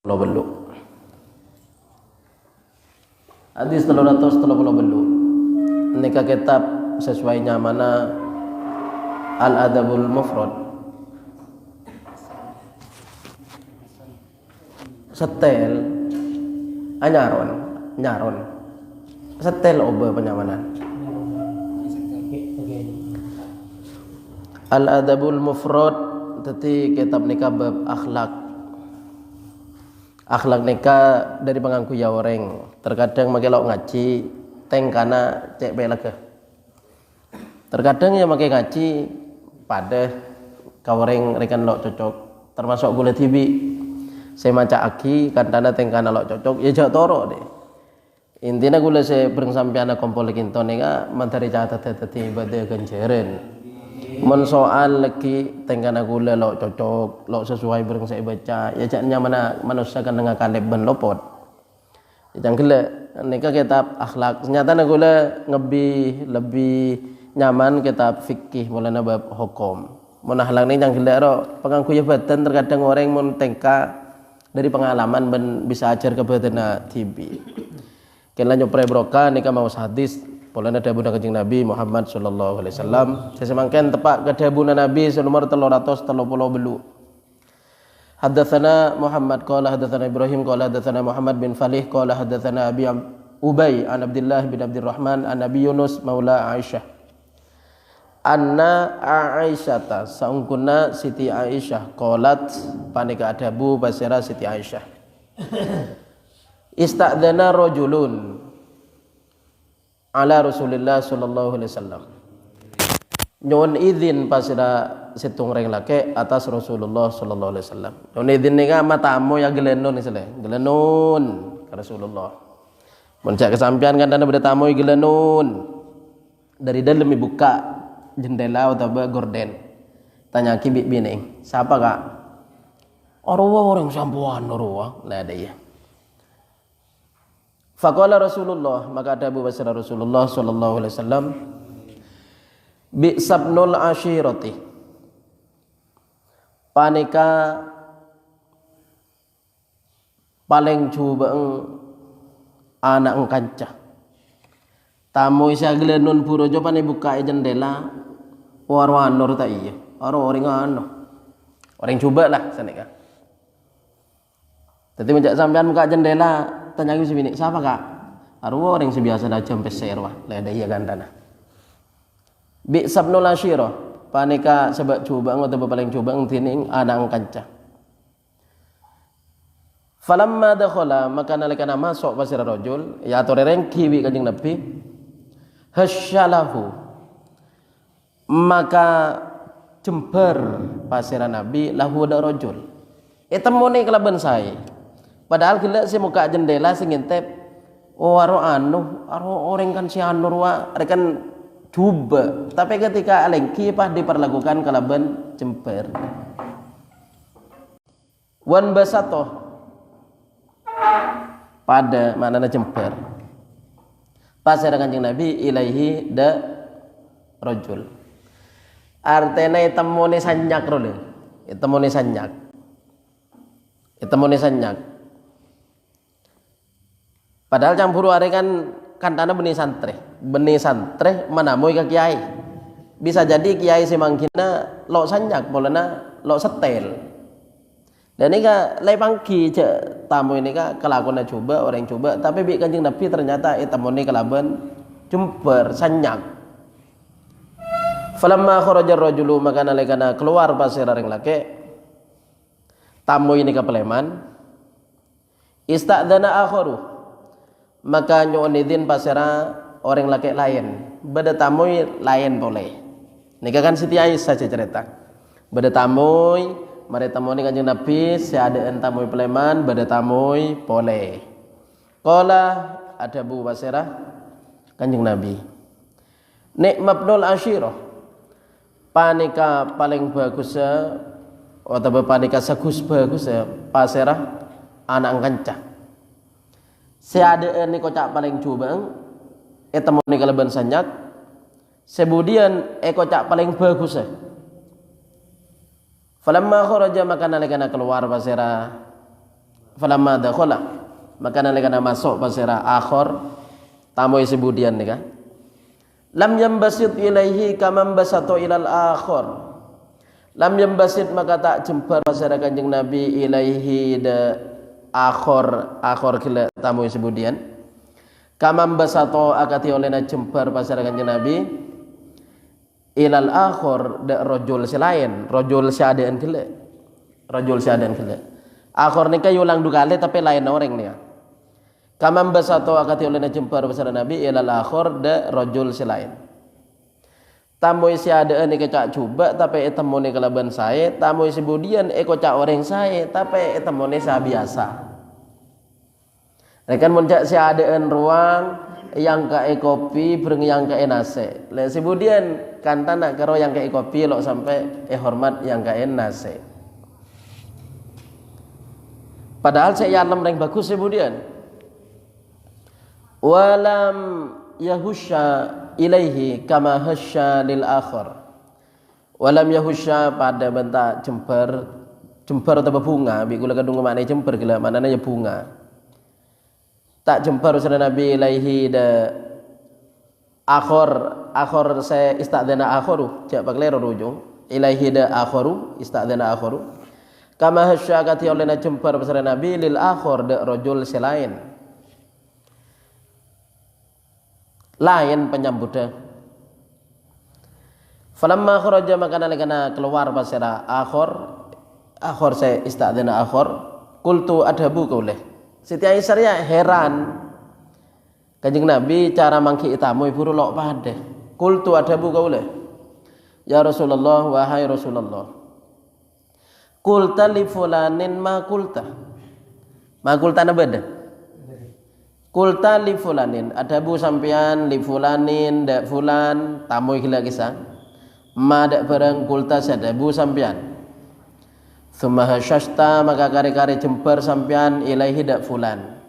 Pulau Belu. Hadis 330 Belu. Nikah kitab sesuainya mana Al-Adabul Mufrad. Setel nyaron. Setel oba penyamanan. Al-Adabul Mufrad tadi kitab nikah bab akhlak nikah dari pengangku ya orang. Terkadang makelok ngaji teng kana cek belaka. Terkadang ya makai ngaji pada kawareng rekan lok cocok termasuk gula tibi. Saya maca aki kantana teng kana lok cocok ya jak toro deh. Intinya gula saya bereng sampean kompol kinton nika mantari catat tadi bade ganjeren. Men soal lagi tengkana gula lok cocok lok sesuai bereng saya baca ya jaknya mana manusia kan dengan kaleb ben lopot yang gila nikah kitab akhlak ternyata gula lebih nyaman kitab fikih mulana bab hukum mun akhlak ni yang gila ro pengangku jabatan terkadang orang mun tengka dari pengalaman ben bisa ajar ke badana tibi kena nyopre broka nikah mau hadis polana dabuna kanjeng Nabi Muhammad sallallahu alaihi wasallam sesemangken tepak kedabuna Nabi nomor 330 belu. Haddatsana Muhammad qala haddatsana Ibrahim qala haddatsana Muhammad bin Falih qala haddatsana Abi Ubay an Abdullah bin Abdurrahman an Nabi Yunus maula Aisyah anna Aisyata saungkunna Siti Aisyah qalat panika adabu basira Siti Aisyah istadzana rajulun ala Rasulillah sallallahu alaihi wasallam nyon izin pasira situng reng lake atas Rasulullah sallallahu alaihi wasallam nyon izin nika matamu ya gelenon isale gelenon ke Rasulullah mencak kesampian kan dana beda tamu gelenon dari dalam buka jendela atau gorden tanya kibik bineng siapa kak orang sampuan orang lah ada ya. Faqala Rasulullah maka ada Abu Basir Rasulullah sallallahu alaihi wasallam bi sabnul ashirati panika paling coba anak kanca tamu isa glenun puro jo pane buka jendela warwan nur ta iya orang coba lah sanika tadi menjak sampean buka jendela tanya aku sebini siapa kak arwah orang sebiasa dah jam peser wah lada iya gandana bi sabnul ashira panika sebab coba atau paling coba ngtining anak kanca falamma dakhala maka nalikana masuk pasir rajul ya atoreng kiwi kanjeng Nabi hasyalahu maka jember pasiran Nabi lahu da rajul temone kelaban saya padahal gila si muka jendela si ngintip aro orang kan si anur wa rekan coba tapi ketika alengki pas diperlakukan kalaban jember wan basato pada maknanya jember pas ada kanjeng Nabi ilaihi da rajul artene temone sanyak role temone sanyak padahal campur are kan kantana benih santre manamoi ke kiai bisa jadi kiai semangkina lo sanyak bolana lo setel dan ini ka lay pangki cek tamu ini ka kelakuan coba orang coba tapi bi kanjeng Nabi ternyata tamu ini kelaban jember sanyak falamma kharaja ar-rajulu maka nalikana keluar pasir areng lake tamu ini ka peleman istadzana akharu maka nyon izin pasira orang laki lain beda tamu lain boleh nikah kan Siti Aisyah cerita beda tamu mari tamu ni kanjeng Nabi seadaan tamu peleman beda tamu boleh qala ada bu pasira kanjeng Nabi nikmabnul ashirah panika paling bagus atau panika sagus bagus pasira anak kanca seadaan ni kocak paling coba temu ni kalaban sanyak kemudian kocak paling bagus Falamma kharaja maka nalikana keluar pasira falamma dakhala maka nalika masuk pasira akhir tamu sebudian nika lam yambasit ilaihi kama basata ilal akhir lam yambasit maka tak jembar pasira Kanjeng Nabi ilaihi da akhir kila tamu sebudian kama basata akati olehna jembar pasira Kanjeng Nabi ilal akhir da rajul selain rajul syadaan kila akhir nika yulang dukale tapi lain orang nih kamam basato akati oleh jempar pasar Nabi ilal akhir da rajul selain tamu isi ada nika cak coba tapi temone kalaban saya tamu isi budian cak orang saya tapi temone sa biasa rekan muncak si adaan ruang yang ke kopi bereng yang ke nase le sebudian kanta nak karo yang ke kopi lo sampai hormat yang ke nase padahal saya alam yang bagus kemudian walam yahusya ilaihi kama hasya lil akhir walam yahusya pada bentak jembar atau bunga bi kula kadung makna jembar gila maknanya bunga tak jembar usana Nabi ilaihi da akhir saya istadzana akhiru jak paklero rujung ilaihi da akhiru istadzana akhiru kama hasya kati olehna jembar pasar Nabi lil akhir da rajul selain lain penyambutnya falamma kharaja maka nalika keluar pasar akhir saya istadzana akhir qultu adhabu kaulih Siti Aisyah ya heran Kanjeng Nabi cara mangki tamu ibu lok padeh qultu adhabu kaulih ya Rasulullah wahai Rasulullah qulta li fulanin ma qulta nabada qulta li fulanin adabu sampean li fulanin dak fulan tamu gila kisah ma dak barang qulta sadabu sampean summa hasyasta maka kare-kare jembar sampean ilaihi dak fulan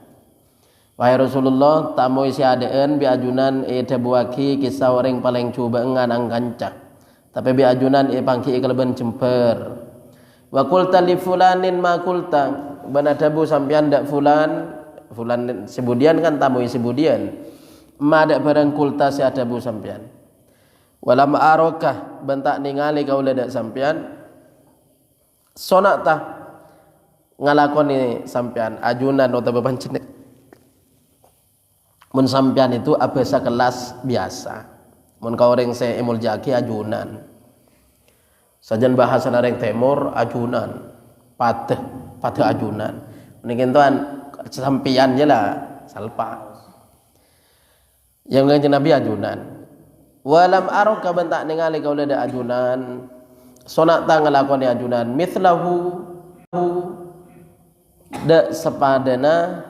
wahai Rasulullah tamu isi adaan bi ajunan dabuaki kisah orang paling coba nganang kancah tapi bi ajunan pangki keleban jembar wa qulta li fulanin ma qulta banadabu sampean dak fulan sebudian kan tamu sebudian ma dak barang qulta si adabu sampean walam arokah bentak ningali kaula dak sampean sonata ngalakoni sampean ajunan atau bebancin mun sampean itu abasa kelas biasa mun ka orang saya emul jaki ajunan sajan bahasa nareng timur ajunan pateh ajunan mungkin tuan sampian je lah salpa yang Kanjeng Nabi ajunan walam araka bentak ningali kaula da ajunan sonata ngelakoni ajunan mithlahu da sepadana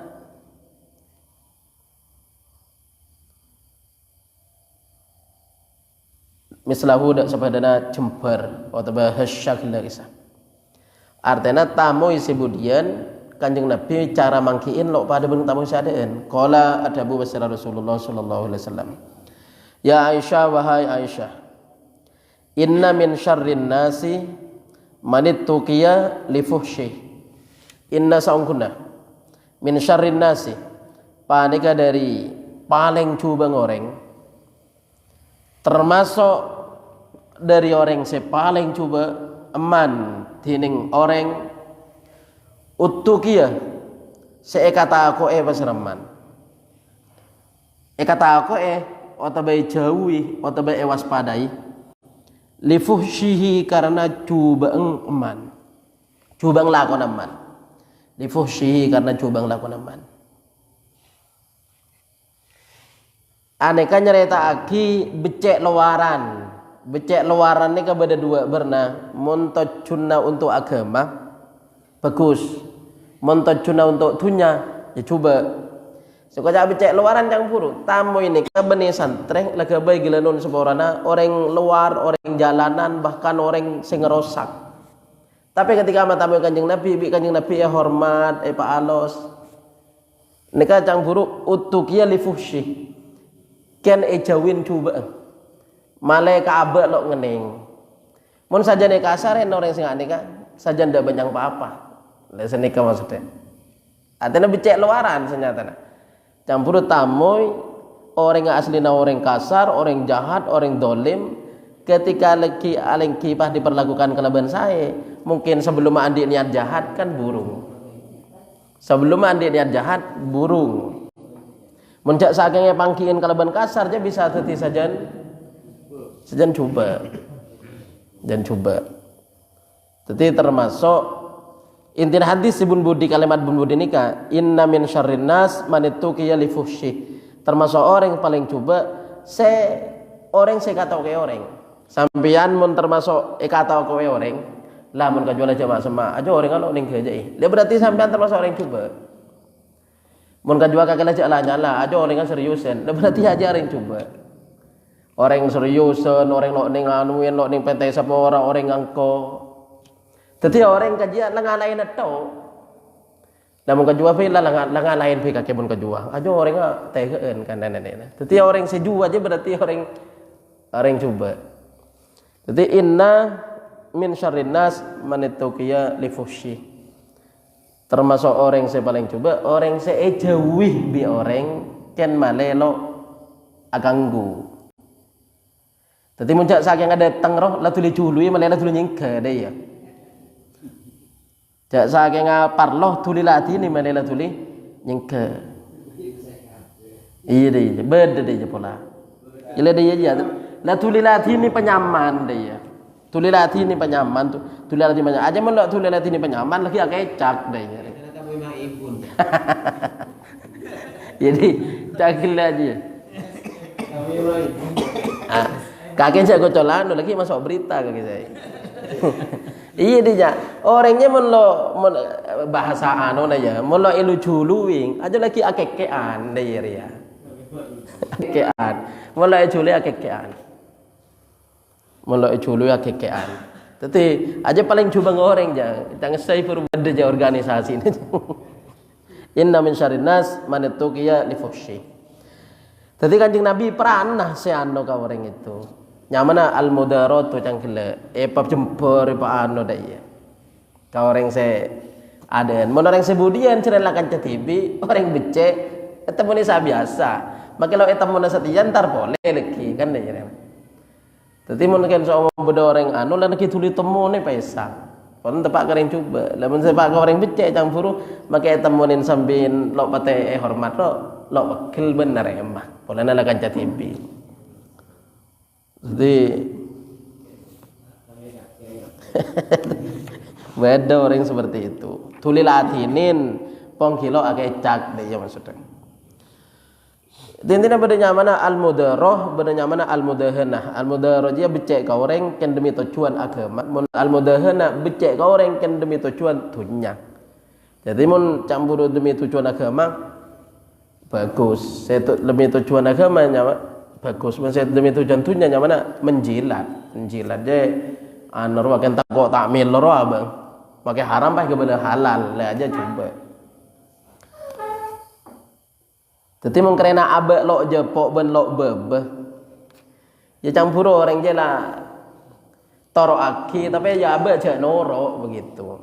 mislahu dak sepadana jembar atau bahasyak kisah artinya tamu isi budian Kanjeng Nabi cara mangkiin lo pada bentuk tamu syadaan qala adabu basira Rasulullah sallallahu alaihi wasallam ya Aisyah wahai Aisyah inna min syarrin nasi manittuqiya li fuhsyi inna saungkunna min syarrin nasi panika dari paling cubang orang termasuk dari orang se paling coba eman tining orang utukia se kata aku pasreman kata aku otabai jauhi otabai waspadai li fuhsyihi karena cubang eman cubang lakon eman li fuhsyihi karena cubang lakon eman aneka nyerita aki becek luaran ini kepada dua berna montojuna untuk agama bagus montojuna untuk dunia ya coba sekolah becek luaran yang buruk tamu ini kebeni santreng lagi baik gila non seborana orang luar orang jalanan bahkan orang sing ngerosak tapi ketika sama tamu Kanjeng Nabi ya hormat Pak Alos nikah cang buruk utukia li fuhsyi ken ejawin coba malai kaabak lo ngening mun saja nek kasar orang sing nikah saja ndak banyak apa-apa lek senika maksudnya Atena becek luaran senyatana. Campur tamoy orang aslina orang kasar, orang jahat, orang dolim. Ketika lagi alengki pas diperlakukan kelebihan saya, mungkin sebelum andi niat jahat kan burung. Sebelum andi niat jahat burung. Muncak sakingnya pangkiin kelebihan kasar aja bisa teti sajan coba. Dan coba. Jadi termasuk inti hadis Ibn Budi, kalimat Ibn Budi nikah, inna min syarrin nas man ittuqiya li fuhsyi. Termasuk orang yang paling coba orang saya kata ke orang. Sampian mun termasuk kata ke orang, lah mun kajual aja sama aja orang kalau ning aja. Dia berarti sampean termasuk orang coba. Mun kajual kakek aja lah nyala, aja orang kan seriusan. Dia berarti aja orang coba. Orang seriusan, orang lo ning anuin, lo ning PT sapa orang ngangko. Dadi orang kajian ngalahin atau namun kajua fe ngalahin fe kakek mun kajua. Aja orang tegeen kan nenek. Dadi orang sejua aja berarti orang coba. Jadi inna min syarrin nas man ittaqiya li fuhsyi. Termasuk orang yang paling coba orang jauhi bi orang ken malelo aganggu. Jadi muncak saking ada tengroh la tuli cului malela tuli nyingke deh ya. Jak saking parloh tuli latini malela tuli nyingke. Iya deh, beda deh pola. Ile deh ya. La tuli latini penyaman deh ya. Tuli latini penyaman tuh. Tuli latini penyaman. Aja melok tuli latini penyaman lagi agak cak deh ya. Jadi cakil aja. Kakek saya gocolan lagi masuk berita kakek saya. Iya dia. Orangnya melo bahasa anu aja. Melo ilu culuing. Aja lagi akekean deh ya. Akekean. Melo culu akekean. Melo culu akekean. Tapi aja paling coba ngoreng jangan. Jangan saya perbeda aja organisasi ini. Inna min syarrin nas man ittaqiya li fuhsyi. Tadi Kanjeng Nabi pernah seano ka orang itu. Nyamana al mudaratu cangkile pap jempor pa anu da iya. Ka orang se aden. Mun orang sebudian cerelakan cetibi, orang becek eta mun biasa. Maka lo eta mun satian tar boleh lagi kan ya. Tadi mun kan so beda orang anu lan ki tuli temu ne paesang. Pon tepak kering coba. Lamun sepak orang becek campuru maka eta munin sambin lo pate hormat lo wakil benar emah. Polana lakan cetibi. Jadi beda orang seperti itu. Tuli latinin pong kilo agak cak deh ya maksudnya. Intinya bedanya mana al-mudaroh, bedanya mana al-mudahanah. Al-mudaroh dia becek kau orang kan demi tujuan agama. Al-mudahanah becek kau orang kan demi tujuan dunia. Jadi mun campur demi tujuan agama bagus. Saya demi tujuan agama nyawa bagus. Saya demi tujuan dunia mana menjilat deh. Anu kan tak kok takmil loro abang. Pakai haram pakai kepada halal lah aja coba. Jadi mengkerena abek lok jepok ben lok bebe. Ya campur orang je lah toro aki tapi ya abek je noro begitu.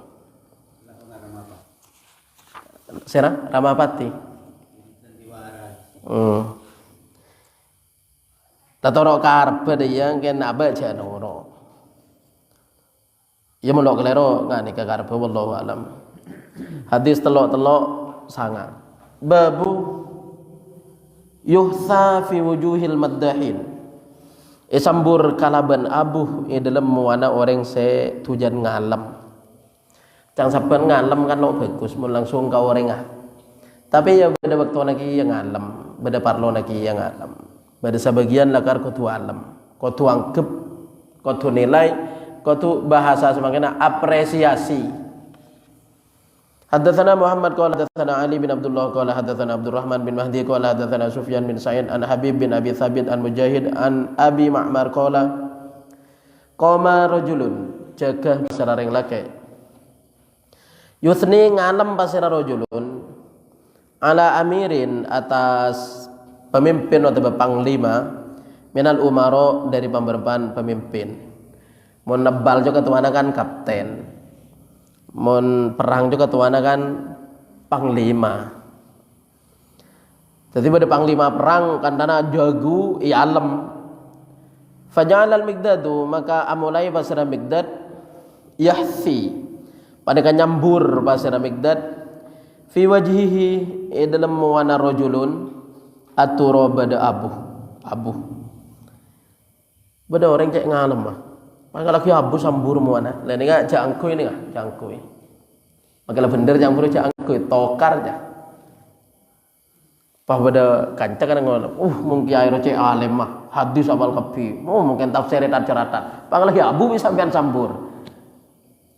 Sera Ramapati. Tak toro karpe dia kan abek je noro. Ya melok kelero ngani ke karpe wallahu alam. Hadis telok-telok sangat. Babu yuhsa fi wujuhil maddahin. Sambur kalaban abuh dalam muana orang se tujan ngalam. Cang saben ngalam kan lo bagus mun langsung ka orang ah. Tapi ya beda waktu lagi yang ngalam, beda parlo lagi yang ngalam. Beda sebagian lakar kutu alam, kutu angkep, kutu nilai, kutu bahasa semakin apresiasi. Haddatsana Muhammad qala haddatsana Ali bin Abdullah qala haddatsana Abdurrahman bin Mahdi qala haddatsana Sufyan bin Sa'id an Habib bin Abi Thabit an Mujahid an Abi Ma'mar qala qama rajulun jaga sarareng lake yusni ngalam pasira rajulun ala amirin atas pemimpin atau panglima minal umaro dari pemberpan pemimpin mun nebal juga tuana kan kapten. Mon perang juga tuana kan panglima. Jadi pada panglima perang kandana jago alam. Faja'al al-Miqdadu, maka amulai pasara Miqdad yahsi pada nyambur pasara Miqdad fi wajhihi dalam muwana rajulun aturabada abu beda orang cek ngalem mah maka lagi abu sambur muana lain enggak jangkui ini enggak jangkui maka bener jangkui jangkui tokar aja pas beda kanca kan ngalem mungkin air cek alim mah hadis abal kafi mungkin tafsir ceratan maka lagi abu bisa sampean sambur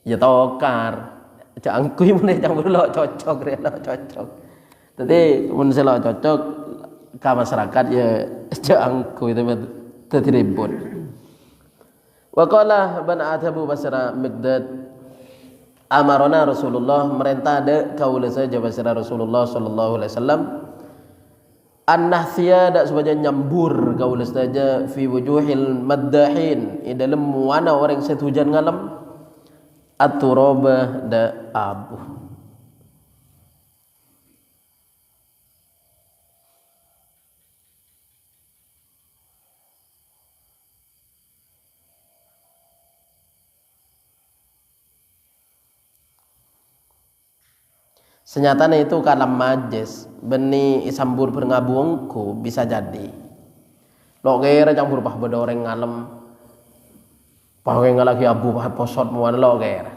ya tokar jangkui mana jangkui lo cocok lo cocok jadi mun selo cocok ke masyarakat ya jangkui itu tadi ribut. Waqala ban atabu basara Miqdad amarona Rasulullah merintah de kaula saja basara Rasulullah sallallahu alaihi wasallam an-nahsiya dak sebagai nyambur kaula saja fi wujuhil maddahin dalam muana orang setujan ngalam at-turaba da abu. Senyatanya itu kalam majis beni isambur berngabungku bisa jadi lo kira campur pah beda orang ngalem pah lagi abu pah posot muan lo kira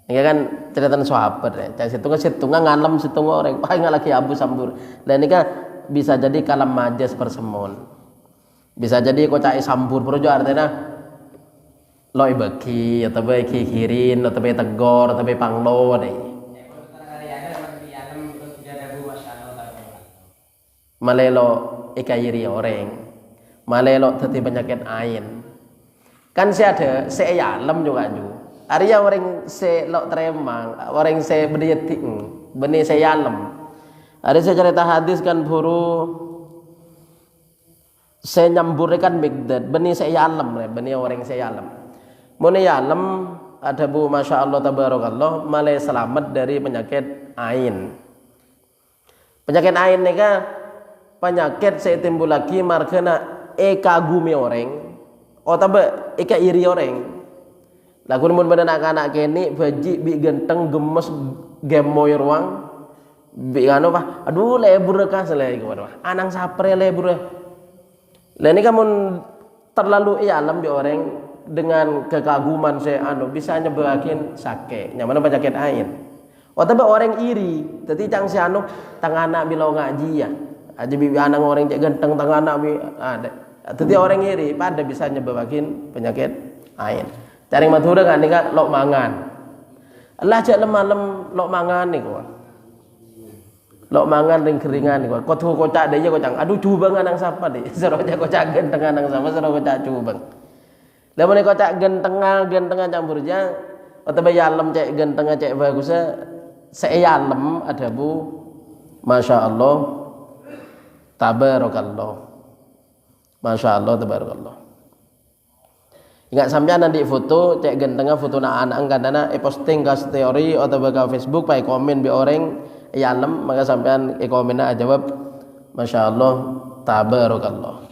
ini kan cerita sahabat ya cak situ ngalem situ orang pah lagi abu sambur dan ini kan bisa jadi kalam majis persemon bisa jadi kok cak isambur projo artinya lo ibaki atau bagi kirin atau bagi tegor atau bagi panglo deh malelo ikayiri orang malelo teti penyakit ain kan si ada se alam juga ju Arya orang se lo tremang orang se berdetik beni se alam ada saya cerita hadis kan buru se nyambur kan Miqdad beni se alam beni orang se alam muni alam ada bu masya Allah tabarakallah malai selamat dari penyakit ain ain nih penyakit saya timbul lagi markena kagumi orang tabe iri orang lagu mun pada anak-anak kini baji bi genteng gemes gemoy ruang bi anu apa aduh lebur ka selai gimana anang sapre lebur lah ini kamu terlalu alam bi orang dengan kekaguman saya anu bisa nyebakin sakit nyaman penyakit ain tabe orang iri jadi cang si anu tang anak bilau ngaji ya aja bibi anak orang cek genteng tangan anak bi ada jadi orang iri pada bisa nyebabakin penyakit ain cari matura kan nih lok mangan Allah cek lem lok mangan nih kok lok mangan ring keringan nih kok tuh kocak deh ya kocak aduh cubang anang siapa deh seroja kocak genteng anang sama seroja kocak cubang lah mana kocak genteng campurnya atau bayalem cek genteng cek bagusnya seayalem ada bu masya Allah tabarakallah masya Allah tabarakallah ingat sampean nanti foto cek gentengnya foto anak kadana posting ke story atau ke Facebook pakai komen bi orang yalem maka sampean komen aja jawab masya Allah tabarakallah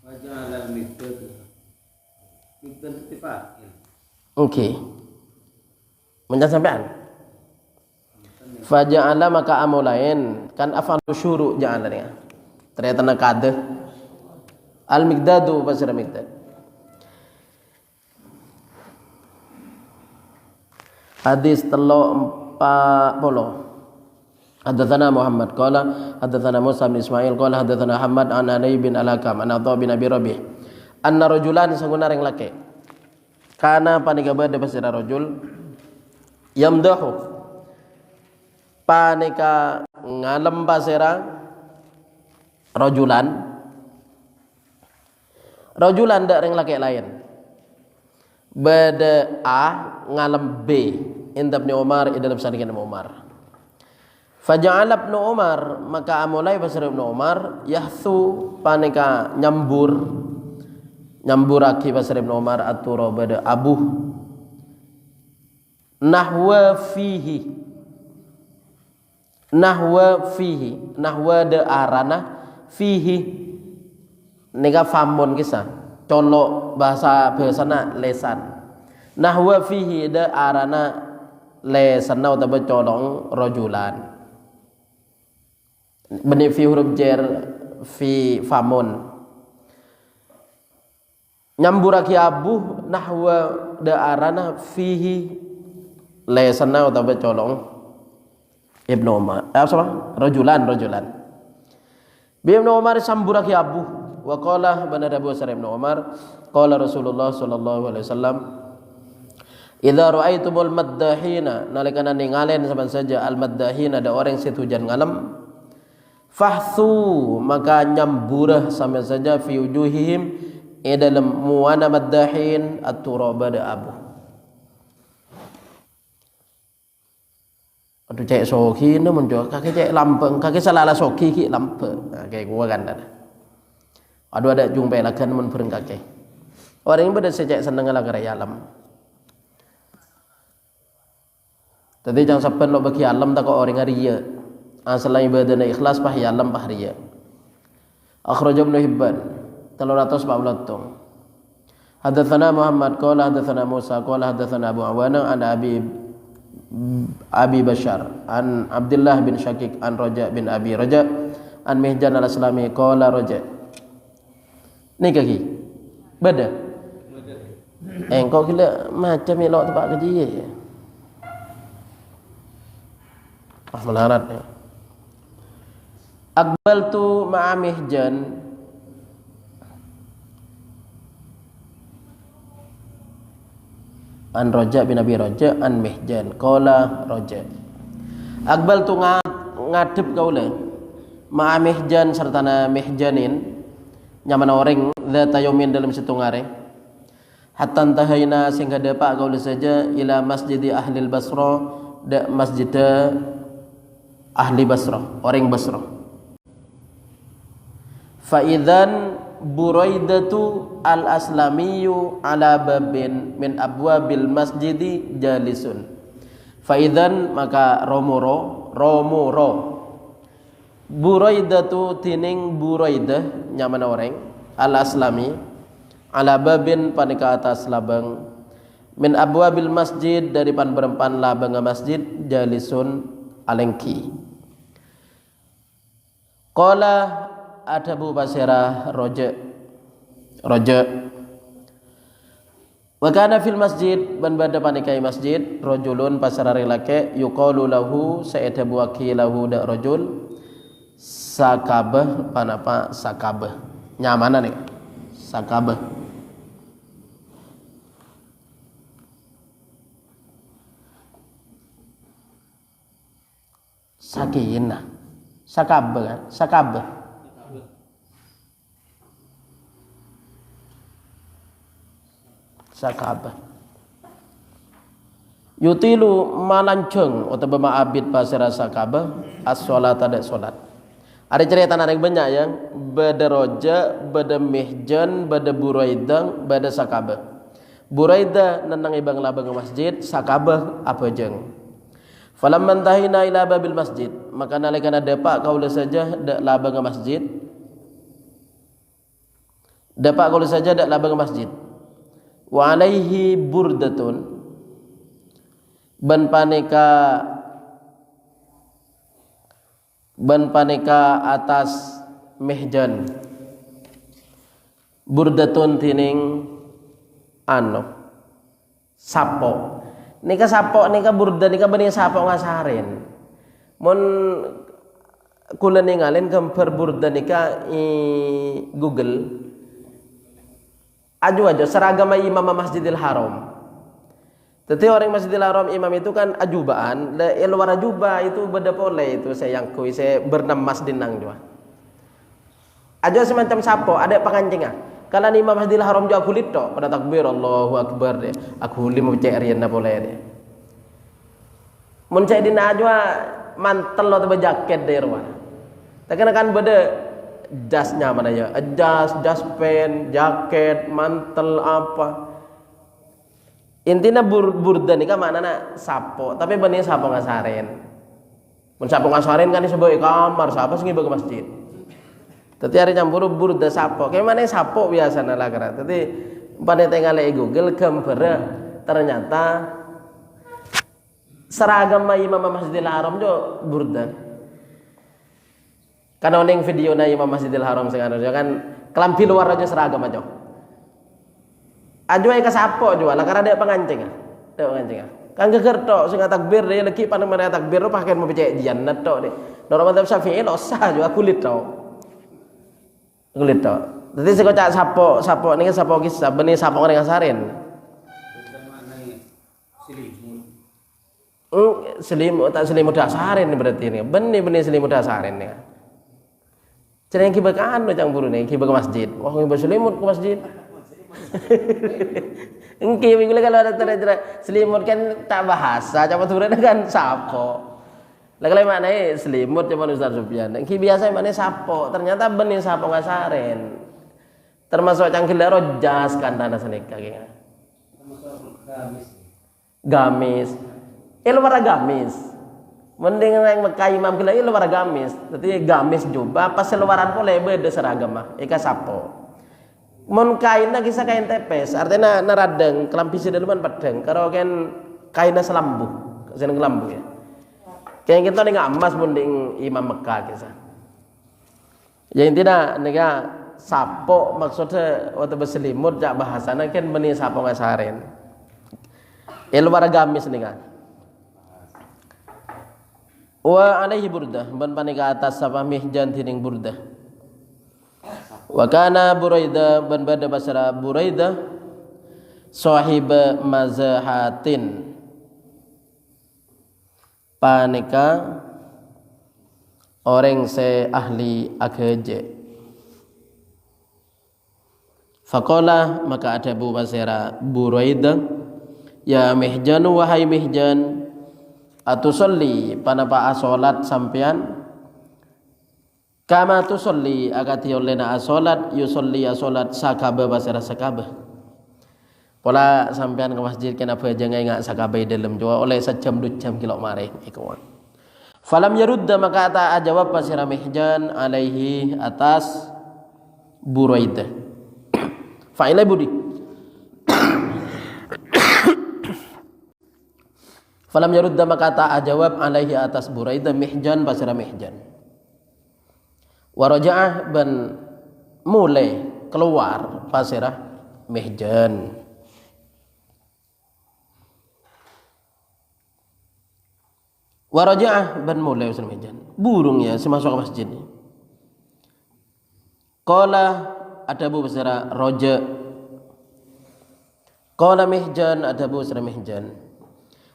wajah Miqdad oke menjadi sampean faja'ala maka amulain kan afalu syuru ja'alanya ternyata nakade al-Miqdadu pasir Miqdad hadis telo 40 hadatsana Muhammad qala hadatsana Musa bin Ismail qala hadatsana Ahmad an Ali bin Al-Hakam an Atha bin Abi Rabi' anna rajulan sanguna reng laki kana panika bade pasir rajul yamdahu panika ngalem pasera rajulan dak reng laki lain bada A ngalem B inda Ibnu Umar dalam sanad Ibnu Umar faja'ala Ibnu Umar maka amulai pasera Ibnu Umar yahsu panika nyamburaki pasera Ibnu Umar atura bada abu nahwa fihi nahwa fihi, nahwa de arana fihi nika famun kisah colok bahasa bahasana lesan. Nahwa fihi de arana lesan utawa colong rojulan. Beni fi huruf jar fi famun. Nyamburaki abu nahwa de arana fihi lesan utawa colong Ibnu Umar. Apa? Rajulan. Ibnu Umar samburaki abu wa qala bana Abu Sa'id Ibnu Umar qala Rasulullah sallallahu alaihi wasallam idza ra'aitumul maddahina nalikana ningalen saban saja al maddahina ada orang situjan ngalem fahthu maka nyamburah sama saja fi wujuhihim dalam muwana maddahin at-turaba da abu. Aduh cek soki na munjo kaki cek lampeng kaki salala soki ki lampeng kayak gua kan dah. Aduh ada jumpa lakan mun pereng kaki. Orang ini pada secek seneng lah kerja alam. Tadi jangan sampai lo bagi alam tak kau orang riya. Selain ibadah ikhlas pah alam pah riya. Akhrajah Ibnu Hibban 340. Hadatsana Muhammad qala hadatsana Musa qala hadatsana Abu Awana an Abi Bashar an Abdullah bin Syakik an Raja bin Abi Raja an Mihjan al-Aslami qala Raja ni kaki beda engkau gila macam elok tempat kerja ya melarat ya Aqbaltu ma'a Mihjan an Raja bin Abi Raja an Mihjan qala Raja Aqbal tu ngadep kaula ma'a Mihjan sertana Mihjanin nyaman orang dzata yaumin dalam setungare hatta tahayna sehingga dapat kaula saja ila masjidi ahli Basra da masjid ahli Basra orang Basra fa idzan Buraidatu al-Aslamiyu ala babin min abwabil masjidi jalisun. Faidan maka romoro Buraidatu tining Buraidah nyaman orang al-Aslami ala babin panika atas labang min abwabil masjid dari pan berempan labang masjid jalisun alengki. Qala ada Bu Basirah Roja wa kana fil masjid ban bada panikai masjid rajulun pasarare lake yuqalu lahu sa'ida wakilahu da rajul sakabah panapa sakabah nyamana nih sakabah sakinah sakabah kan sakabah sakabah yutilu malanceng atau ma'abid pasira sakabah as-sholat ada sholat ada cerita narik banyak yang bada roja bada mihjan bada buraidang bada sakabah buraidah nenang ibang labang masjid sakabah apa jeng falamman tahina ila babil masjid maka nalikana dapat kaula saja dak labang masjid dapat kaula saja dak labang masjid wa alaihi burdatun ban paneka atas mihjan burdatun tining anu sapo nika sapo nika burda nika bening sapo ngasaren mun kula ningalin gambar burda nika i Google aju seragam imam Masjidil Haram. Tapi orang Masjidil Haram imam itu kan ajubaan, luar ajubah itu beda pole itu saya yang kui saya bernamas dinang juga. Aja semacam sapo, ada pengancingan. Kalau imam Masjidil Haram juga kulit tok, pada takbir Allahu Akbar deh. Aku lima cek rian boleh deh. Mun cek dina aja mantel atau jaket deh rumah. Tapi kan beda jasnya mana ya, jas pen, jaket, mantel apa. Intinya burda nih kan mana nak sapo, tapi benih sapo ngasaren. Mun sapo ngasarin kan disebut kamar, siapa sing ke masjid. Dadi hari campur burda sapo. Kayak mana sapo biasana lah kira. Dadi pada tinggal di Google gambar ternyata seragam imam Masjidil Haram jo burda. Kan oning video na imam Masjidil Haram sing anu kan kelambi luar aja seragam aja. Ajo ka sapo jo lah karena dia pengancing. Dia pengancing. Kan geger tok sing takbir dia lagi panen takbir pakai mau becek jannat tok deh. Nora madzhab Syafi'i lo sah jo kulit tok. Kulit tok. Dadi sing kocak sapo niki sapo kisah beni sapo ngene ngasarin. Selimut tak selimut dasarin berarti ini. Beni selimut dasarin nih. Ceneng ki bekan cang buru nih ki ke masjid. Wah ngi selimut ke masjid. Engki minggu kalau ada tera selimut kan tak bahasa, coba turun kan sapo. Lagi mana selimut cuma Ustaz Sufyan. Engki biasa mana sapo, ternyata benih sapo ngasarin. Termasuk cangkil rojas kan tanah senika kayaknya. Gamis. Luar gamis. Mending yang mekai imam kila luar gamis. Jadi gamis juga pas luaran boleh beda seragam mah. Ika sapo. Mun kainna kisah kain tepes, artinya naradeng kelampi sedeluman padeng. Kalau kan kainna selambu, seneng kelambu ya. Kayak kita nih emas munding imam Mekah kisah. Ya intinya nih sapo maksudnya waktu berselimut jak bahasana kan meni sapo ngasarin. Luar gamis nih kan. Wa alaihi burdah, ban panika atas sapa mihjan tining burdah. Wa kana Buraidah ban bada basara Buraidah sahib mazahatin panika orang se ahli akeje. Faqala maka ada Abu Basara Buraidah ya Mihjan wahai Mihjan atusolli panapa salat sampean kama tusolli agati olena asolat yusolli asolat sakaba basara sakaba. Pola sampean ke masjid kenapa jangan ingat sakaba dalam jua oleh sejam 2 jam kilo mare ikawan. Falam yarudda maka ta jawab basara Mihjan alaihi atas Buraidah. Fa'ilai budi. Falam yarudda maka ta jawab alaihi atas Buraidah Mihjan basara Mihjan. Waraja'ah ban mulai keluar pasirah Mihjan. Waraja'ah ban mulai pasirah Mihjan. Burung ya semasuk ke masjid ini. Qala ada Abu Basara Raja. Qala Mihjan ada Abu Basara Mihjan.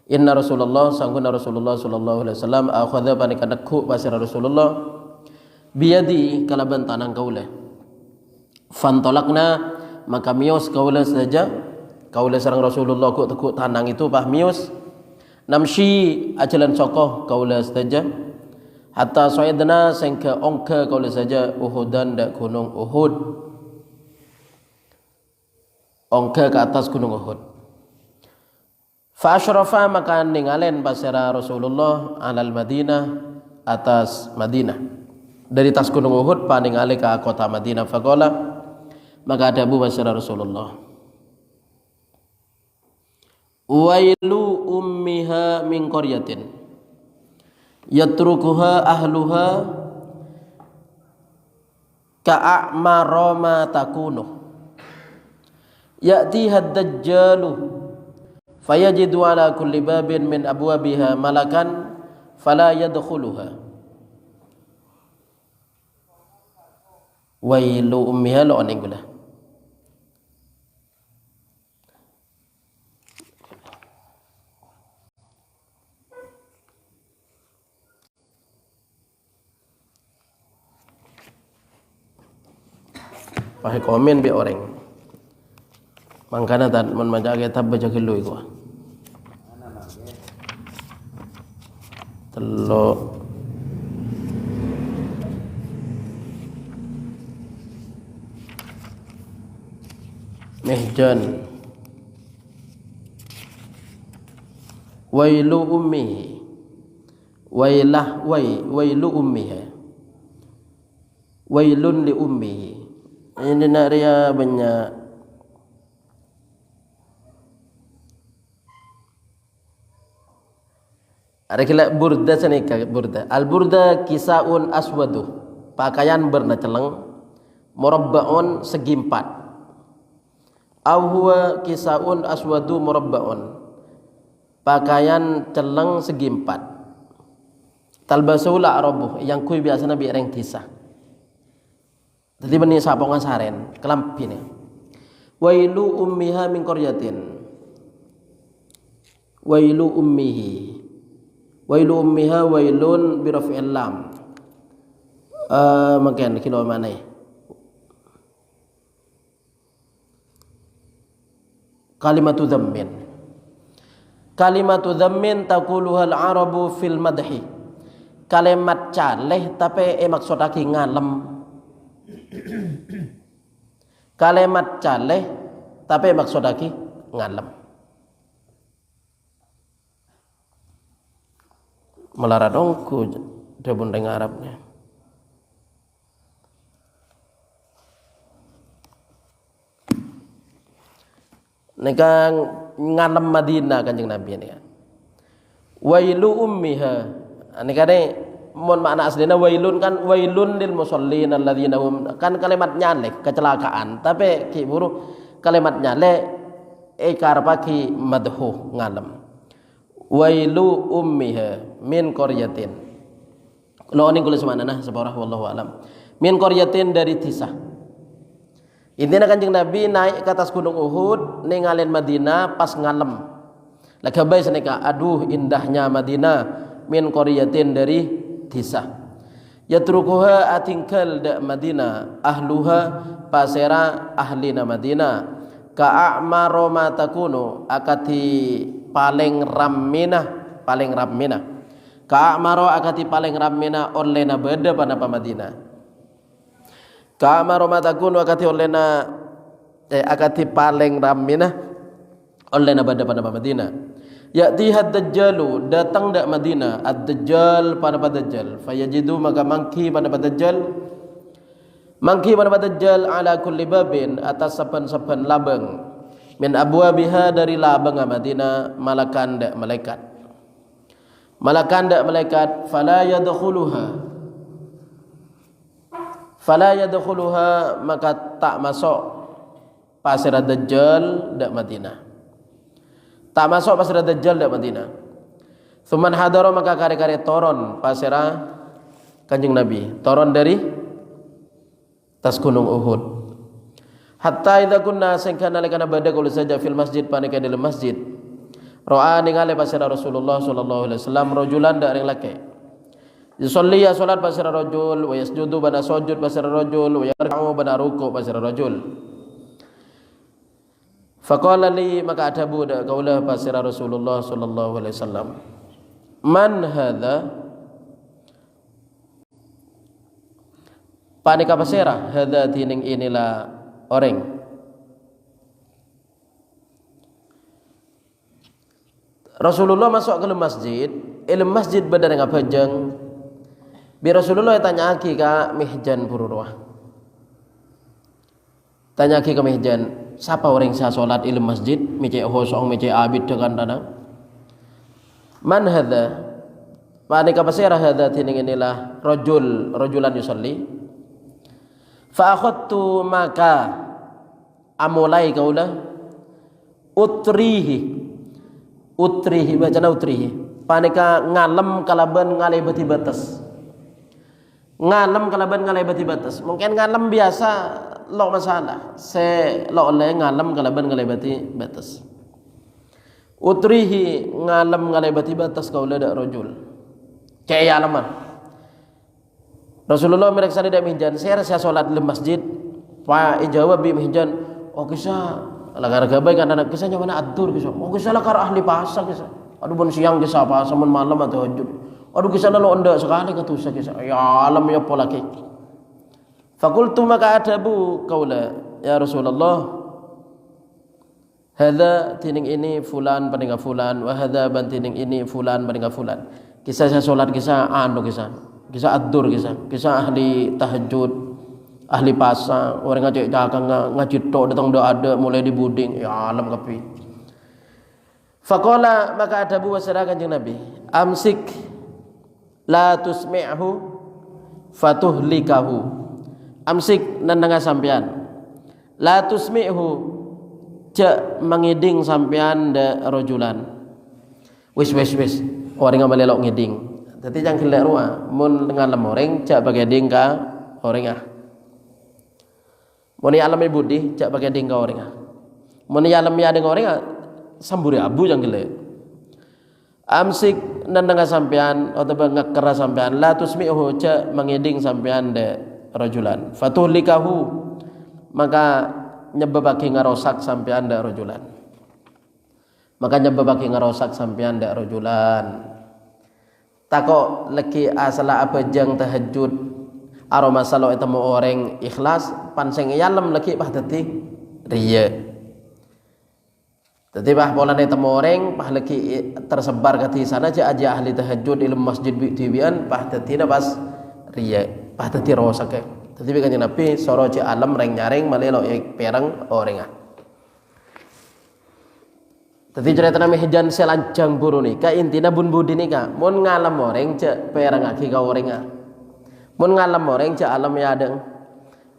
Inna Rasulullah sangguna Rasulullah sallallahu alaihi wasallam akhadha panikadakku pasirah Rasulullah biyadi kalaban tanang kaula fantolakna maka mios kaula saja kaula sareng Rasulullah ku tekuk tanang itu pah mios namshi ajalan sokoh kaula saja hatta sayyidna sangka ongka kaula saja Uhudan dak gunung Uhud ongka ke atas gunung Uhud fa asyrafa maka ningalen pasira Rasulullah alal Madinah atas Madinah dari tas gunung Uhud paning alih ke kota Madinah. Faqala maka ada Abu Basara Rasulullah wailu ummiha min qaryatin yatrukuha ahluha ka'amara ma takunu ya'ti had-dajjalu fayajidu ala kulli babin min abwabiha malakan fala yadkhuluha wailu ummiha lo oning gula pakai komen bi orang mangkana tan man majake tab baca gelu iku telo Mihjan wailu ummihi wailah wailu ummiha, wailun li ummihi. Ini nak dia banyak. Ada kila burda senika burda. Al burda kisaun aswadu, pakaian berna celeng, murabbaun segi empat. Aw huwa kisaun aswadu murabbaun, pakaian celeng segi empat. Talbasul arabuh, yang kui biasa nabi reng tisah. Tadi bani sapongan saren kelampi ni. Wailu ummiha min qaryatin, wailu ummihi, wailu ummiha wailun biraf'il lam. Makan kilo mana ni? Kalimatu dhammin. Kalimatu dhammin taquluha al-arabu fil madhi. Kalimat caleh tapi maksud aki ngalem. Kalimat caleh tapi maksud aki ngalem. Melaradongku dia pun dengar Arabnya. Nekang ngalem Madinah Kanjeng Nabi ini kan. Wailu ummiha. Ini kan mon makna aslinya wailun kan wailun lil musallin alladzina hum, kan kalimat nyalek kecelakaan, tapi ki buru kalimat nyalek karpaki madhu ngalem. Wailu ummiha min qaryatin. Kalau ini kulis mana nah separah wallahu alam. Min qaryatin dari Tisah. Intinya Kanjeng Nabi naik ke atas gunung Uhud ninggalin Madinah pas ngalem. Lagi bae senika aduh indahnya Madinah min qaryatin dari Tisah. Yatrukuha atingkal da Madinah ahluha pasera ahlina Madinah ka'amaro ma takunu akati paling rammina ka'amaro akati paling rammina olena beda pada Madinah. Ka'amaro ma takunu akati olena akati paling rammina olena beda pada Madinah. Ya'tihad dajjalu, datang dak Madinah ad-dajjal pada dajjal, fayajidu maka mangki pada dajjal ala kulli babin atas saban-saban labang min abwabiha dari labang Madinah malakan dak malaikat fala yadkhuluha maka tak masuk pasir dajjal dak Madinah. Tak masuk pasir dajjal dak Madinah. Suman hadaro maka kare-kare toron pasira Kanjeng Nabi, toron dari tas gunung Uhud. Hatta idza kunna sangkana lekana badak ul saja fil masjid panika dalam masjid. Ro'a ningali pasira Rasulullah sallallahu alaihi wasallam rajulan dak ring laki. Yusolli ya salat pasira rajul wa yasjudu bana sujud pasira rajul wa yarka'u bana ruku' pasira rajul. Faqala li maka adabu dak kaulah pasira Rasulullah sallallahu alaihi wasallam. Man hadza? Panika pasira hadza tining inilah orang. Rasulullah masuk ke masjid, ilmu masjid badan dengan pajang. Bi Rasulullah tanya aki ka Mihjan Pururwah. Tanya aki ka Mihjan, siapa orang yang salat ilmu masjid, mece hosong, mece abid dengan tanah. Man hadza? Panika pasira hadza tining inilah rajulan yusalli. Fa akhadtu maka amulai kaulah utrihi bacana utrihi panika ngalem kalaban ngalai bati batas mungkin ngalem biasa lo masalah se lo oleh ngalem kalaban ngalai bati batas utrihi ngalem ngalai bati batas kaulah dak rajul caya alaman Rasulullah mereka dak Mihjan saya salat di masjid fa ijawab bi Mihjan oh kisah lagar gabai kan anak kisahnya mana atur kisah oh kisah lakar ahli pasar kisah aduh bon siang kisah apa samun malam atau tahajud aduh kisah lalu onda sekali katusa kisah ya alam ya pola ke fakultu maka adabu qaula ya Rasulullah hadza tining ini fulan paninga fulan wa hadza ban tining ini fulan paninga fulan Kisah saya sholat, kisah kisah ad-dur, kisah ahli tahajud, ahli pasang, orang ngajak dagang ngaji tok datang dak ada mulai dibuding, ya alam kapi. Faqala, maka ada bu wasara kanjeng Nabi, amsik la tusmi'hu fatuhlikahu. Amsik nandanga sampean, la tusmi'hu cak mengiding sampean de rojulan. Wis orang ngambal elok ngiding. Dadi jang gelek ruah mun ngalem orang cak bagai ding ka orang ah. Mun alam budi cak bagai ding ka orang ah. Mun alam ya ding orang ah samburi abu jang gelek. Amsik nandanga sampean atau ngakera sampean la tusmi'hu cak mengiding sampean de rajulan. Fatuhlikahu maka nyebabake ngarosak sampean de rajulan. Maka nyebabake ngarosak sampean de rajulan. Takok leki asala apa jang tahajud aroma salo etemu orang ikhlas panseng yalam leki pah teti riya. Teti pah polane temu orang pah leki tersebar ke sana aja ahli tahajud ilmu masjid tibian pah teti pas riya pah teti rosak. Teti kanjeng Nabi soro ci alam reng nyaring malelo perang orang ah. Tadi cerita nama hijan selancang buru ni, ka intina bun budi ni ka, mun ngalam orang cek perang aki ka orang ah, mun ngalam orang cek alam ya adeng,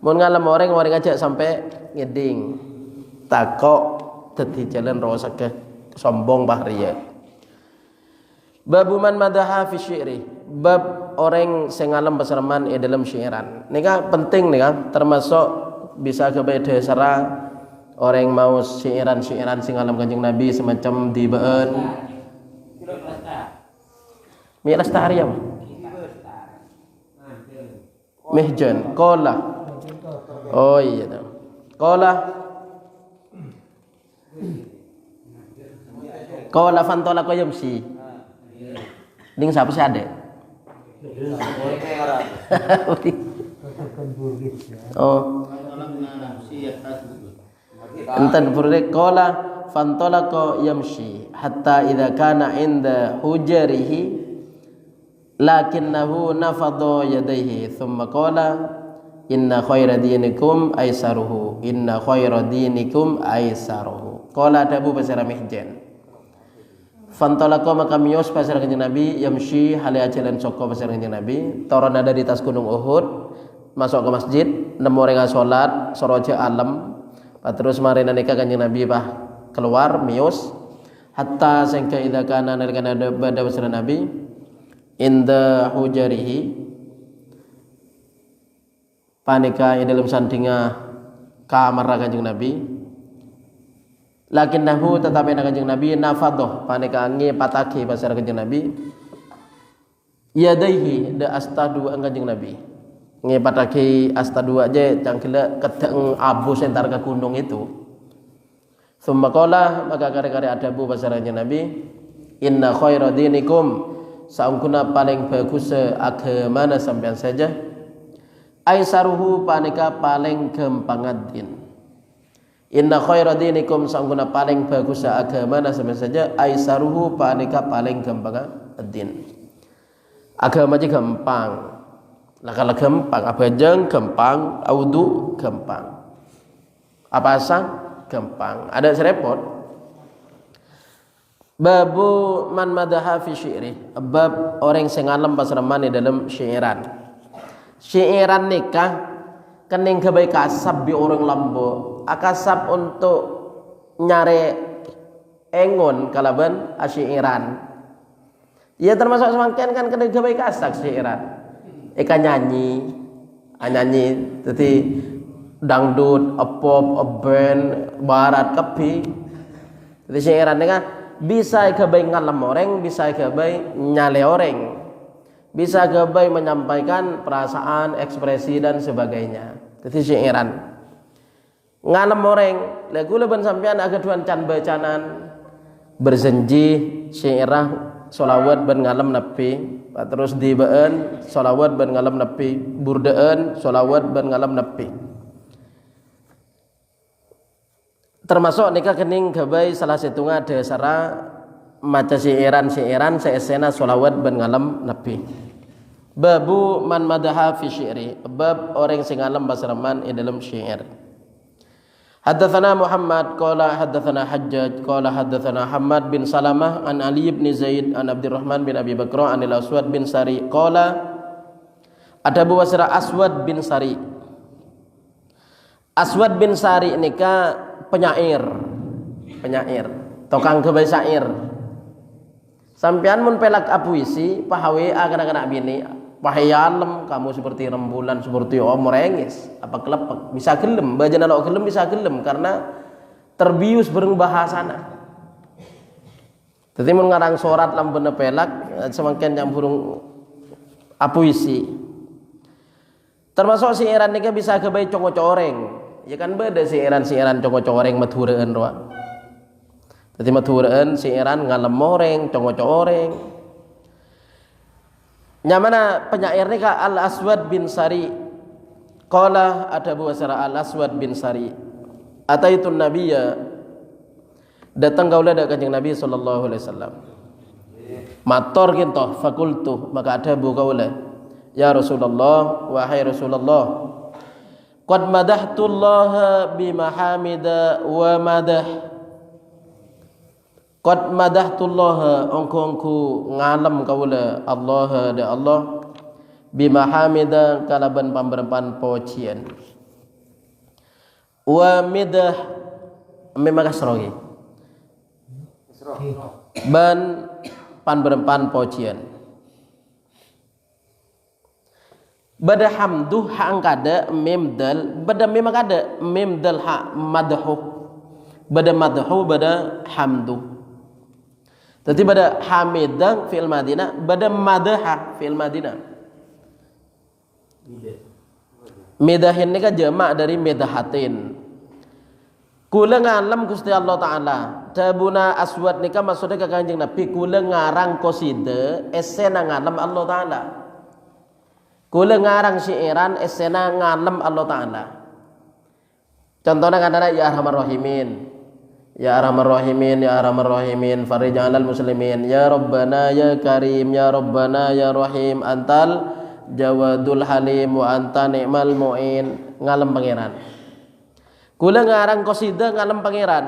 mun ngalam orang cek sampai ngeding, takok tadi jalan rosak ke sombong bahriya. Babuman madaha fi syi'ri, bab orang sengalam basarman dalam syairan. Ni ka penting ni ka, termasuk bisa kebeda sarah. Orang mau syairan sing alam kanjeng Nabi semacam dibaan mi lestari apa mihjan qala oh iya dah qala fantola ko yamsi ding siapa sih adek oh enten purre qala fantalaqa yamshi hatta idza kana inda hujarihi lakinnahu nafadha yadayhi thumma qala inna khayra dinikum aisaruhu qala dabu basara mihjan fantalaqa maka miyos pasar kanjeng Nabi yamshi hale ajalan soko pasar kanjeng Nabi torona dari tas gunung Uhud masuk ke masjid nemu orang salat soroja alam. Terus marina nikah kanjeng Nabi bah keluar mios hatta sangka idza kana nalika pada wasana Nabi inda hujarihi panika di dalam sandinga kamar kanjeng Nabi lakinnahu tetapi kanjeng Nabi nafadhah panika ngepatake pasar kanjeng Nabi yadaihi da astadu kanjeng Nabi ngepatake astadu aja cangkila kedeng abu sentar ke gunung itu. Summa qala maka kare-kare adabu basaranya Nabi inna khayra dinikum saungkuna paling bagus agama sampean saja aisaruhu panika paling gampang din. Inna khayra dinikum saungkuna paling bagus agama sampean saja aisaruhu panika paling gampang din. Agama aja gampang. Kalau gampang, apa jeng gampang, audu gampang, apa asang gampang. Ada serepot. Babu man madaha fi syi'ri, bab orang sing alam pasraman dalam syairan. Syairan nikah kening kebaik kasab bi orang lambo, akasab untuk nyare engon kalaban asyairan. Ya termasuk semangkian kan kening kebaik kasab syairan. Eka nyanyi, jadi dangdut, pop, band, barat, kepi. Jadi syairan kan bisa kebaik ngalam orang, bisa kebaik nyale orang, bisa kebaik menyampaikan perasaan, ekspresi dan sebagainya. Jadi syairan ngalam orang, lagu leban sampean agak tuan can bacanan berjanji syairah solawat ben ngalam nabi. Terus dibaan solawat ben ngalam nabi, burdaan solawat ben ngalam nabi. Termasuk nikah kening gabai salah satu dasara maca syiiran seesena sholawat ben ngalam nabi. Babu man madaha fi syi'ri, bab orang sing ngalam basraman di dalam syair. Haddatsana Muhammad qala haddatsana Hajjaj qala haddatsana Hammad bin Salamah an Ali bin Zaid an Abdurrahman bin Abi Bakr an Al-Aswad bin Sari qala ada Abu Wasra Aswad bin Sari. Aswad bin Sari nika penyair, tukang gawe syair. Sampean mun pelak puisi pahawe anak-anak bini pahayalem kamu seperti rembulan seperti merengis apa kelepek bisa gelem bajana lo gelem bisa gelem karena terbius bereng bahasana. Jadi mun ngarang sorat lam bener pelak semakin yang burung puisi. Termasuk siiran nika bisa kebaik congo-coreng. Ya kan beda siiran congo-coreng mathureen roa. Jadi mathureen siiran ngalem moreng congo-coreng. Nyamana penyair nika Al-Aswad bin Sari. Qala ada Abu Wasra Al-Aswad bin Sari. Ataitun Nabiyya, datang kaula dak Kanjeng Nabi sallallahu alaihi wasallam. Matur kinto fakultu, maka ada bu kaula. Ya Rasulullah, wahai Rasulullah, qad madahtullaha bimahamida wa madah. Qad madahtullaha ongko ngalam kaula Allah da Allah bimahamida kalaban pamberempan pujian. Wa midah memang kasrogi. Ban pamberempan pujian. Bada hamduh ha angkada mim dal, bada memang ada mim dal ha madhu. Bada madhu bada hamdu. Jadi pada hamidah fi'il madinah, pada madaha fi'il madinah. Midahin ini kan jamak dari midahatin. Kula ngalam Gusti Allah Ta'ala. Dabuna Aswad nika maksudnya ke Kanjeng Nabi kula ngarang qasida esena ngalam Allah Ta'ala. Kula ngarang syairan esena ngalam Allah Ta'ala. Contohnya kadang ya arhamar rahimin. Ya Arhamar Rahimin, Ya Arhamar Rahimin, Farij 'alal muslimin, Ya Rabbana Ya Karim, Ya Rabbana Ya Rahim, Antal Jawadul Halim wa anta ni'mal mu'in. Ngalem pangeran. Kula ngarang qasida ngalem pangeran.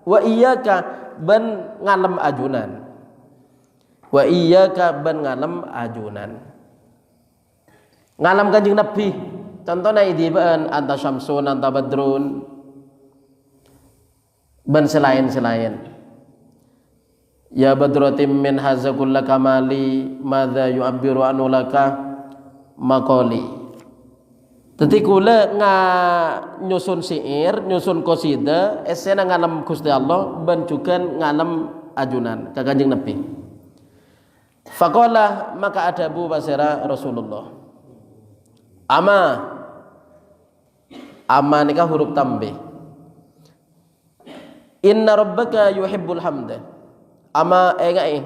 Wa iyyaka ban ngalem ajunan. Wa iyyaka ban ngalem ajunan. Ngalem Kanjeng Nabi. Contohnya idibaan anta syamsun anta badrun. Ben selain ya badrotim min hazakulla kamali madza yu'abbiru anu laka maqali. Dadi kula nyusun syair nyusun qasida esena ngalem Gusti Allah ben juga ngalem ajunan ka Kanjeng Nabi. Faqala maka ada Abu Basra Rasulullah ama nikah huruf tambih. Inna rabbaka yuhibbul hamda. Ama engai.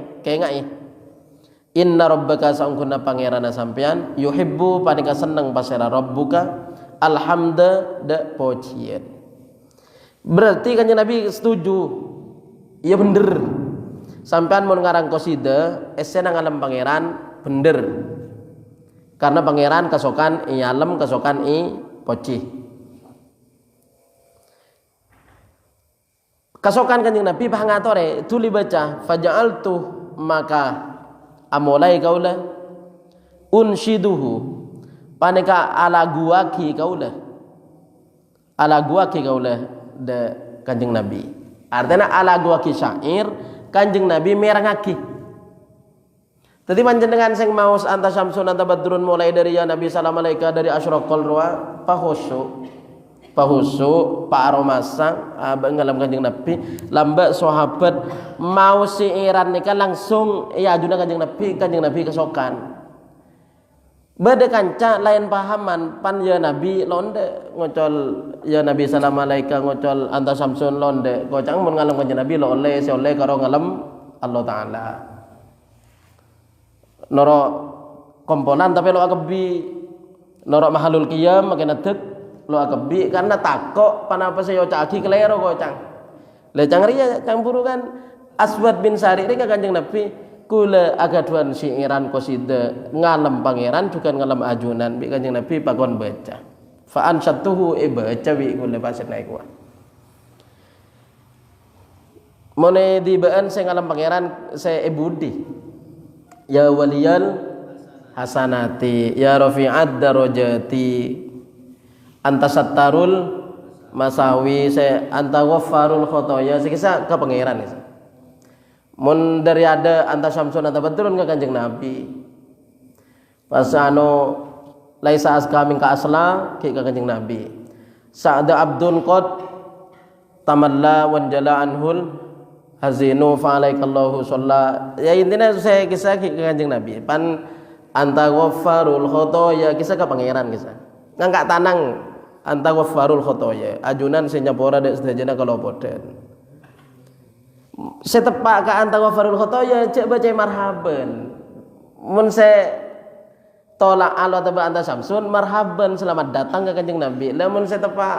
Inna rabbaka saungkuna pangerana sampean yuhibbu panika seneng pasera rabbuka alhamda da pujian. Berarti Kanjeng Nabi setuju. Iya bener. Sampean mun ngarang qasida esena ngalam pangeran bener. Karena pangeran kasokan i alam kasokan i puji. Kasokan Kanjeng Nabi pangatore tuli baca faja'altu maka amolai kaula unshiduhu paneka alaguaki kaula de Kanjeng Nabi. Artinya alaguaki syair Kanjeng Nabi merangaki. Tadi panjenengan sing maos anta syamsun anta badrun mulai dari ya Nabi sallallahu alaihi dari asyraqal ruwa pahusu pak aromasang ngalam Kanjeng Nabi lamba sahabat mau siiran nika langsung ya ajuna Kanjeng Nabi kesokan beda kanca lain pahaman pan ya Nabi londe ngocol ya Nabi sallallahu alaihi ngocol anta samsun londe kocang mun ngalam Kanjeng Nabi lo oleh karo ngalam Allah Ta'ala noro komponan tapi lo akebi noro mahalul qiyam makin adek lo akebi karena takok panapa saya caki kelero kocang le cang ria cang buru kan Aswad bin Sari ini Kanjeng Nabi kula agaduan siiran qasida ngalem pangeran juga ngalem ajunan bi Kanjeng Nabi pakon baca. Fa ansyatuhu baca bi kula pas naik wa. Mone dibaan saya ngalem pangeran saya ibudi. Ya waliyal hasanati ya rafi'ad darajati anta sattarul masawi saya anta ghaffarul khotoya saya ke pangeran ya. Mun dari ada anta syamsun anta badrun ke Kanjeng Nabi. Pas laisa aska min ka asla ke Kanjeng Nabi. Sa'da abdun qad tamalla wan jala anhul hazinu fa'alaikallahu sholla. Ya intinya saya kisah ke Kanjeng Nabi pan anta ghaffarul khotoya kisah ke pangeran kisah ngangkat tanang anta ghaffarul khotoya ajunan saya nyapora dek sedajana kalau poden saya tepak ke anta ghaffarul khotoya cek baca marhaban mun saya tolak Allah teba anta samsun marhaban selamat datang ke Kanjeng Nabi lamun saya tepak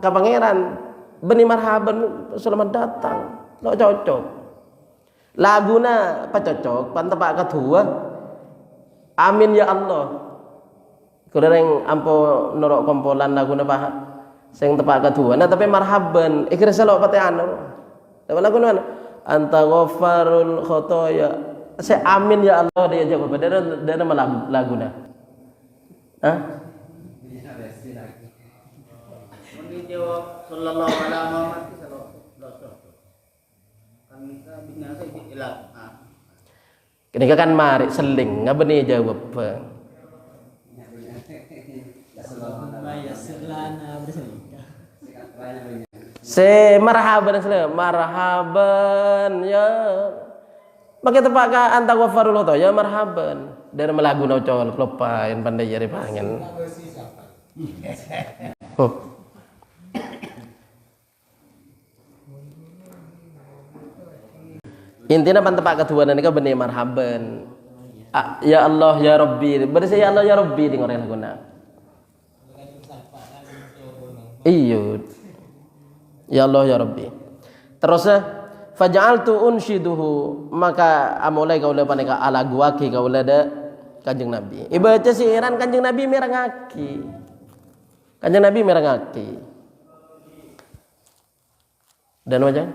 ke pangeran beni marhaban selamat datang lo cocok laguna apa cocok pan tepak kedua amin ya Allah kurang ampo norok kompolan laguna paha sing tepak kedua nah tapi marhaban ikhlas lo pate anu dapat laguna anta ghaffarul khotoya saya amin ya Allah dia jawab dari laguna hah ini jawab sallallahu alaihi Muhammad ini kan mari seling ngapa nih jawab se marhaban ya pakai tepak ka anta ghaffarul khotoya marhaban dari melagu nocol klopain pandai jari pangen intinya pan tepak kedua nika benih marhaban ya Allah ya Rabbi berarti ya Allah ya Rabbi di ngoreng laguna iya ya Allah ya Rabbi terus faja'altu unshiduhu maka amulai kaula panika ala guaki kaula da Kanjeng Nabi ibaca siiran Kanjeng Nabi merangaki Kanjeng Nabi merangaki dan wajah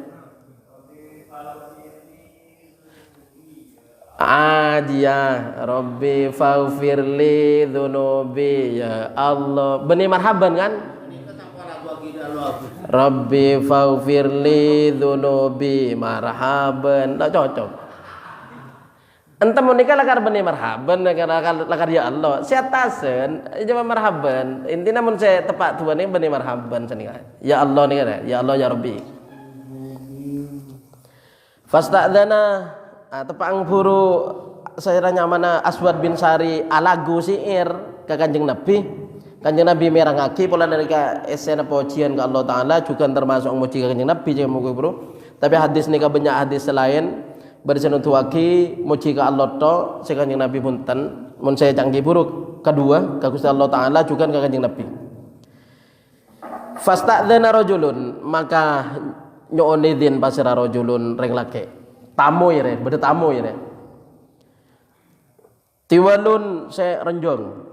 Adia Rabbi faghfirli dzunubi ya Allah benih marhaban kan Rabbi faghfirli dzunubi marhaban tak cocok ente mau nikah lakar benih marhaban lakar ya Allah saya tasen coba marhaban intinya mun saya tepat tuan ini benih marhaban senika ya Allah nih ya Allah ya Rabbi fasta'dzana tepang buru saya mana Aswad bin Sari alagu siir ke Kanjeng Nabi merangaki pola dari ke esena pujian ke Allah Ta'ala juga termasuk muji ke Kanjeng Nabi bro. Tapi hadis nika banyak hadis selain berisen tuaki muji ke Allah to si Kanjeng Nabi punten mun saya canggih buruk kedua ke Gusti Allah Ta'ala juga ke Kanjeng Nabi fasta'dzana rajulun maka nyoonidin pasira rajulun ring laki tamu ya beda tamu ya tiwalun saya renjong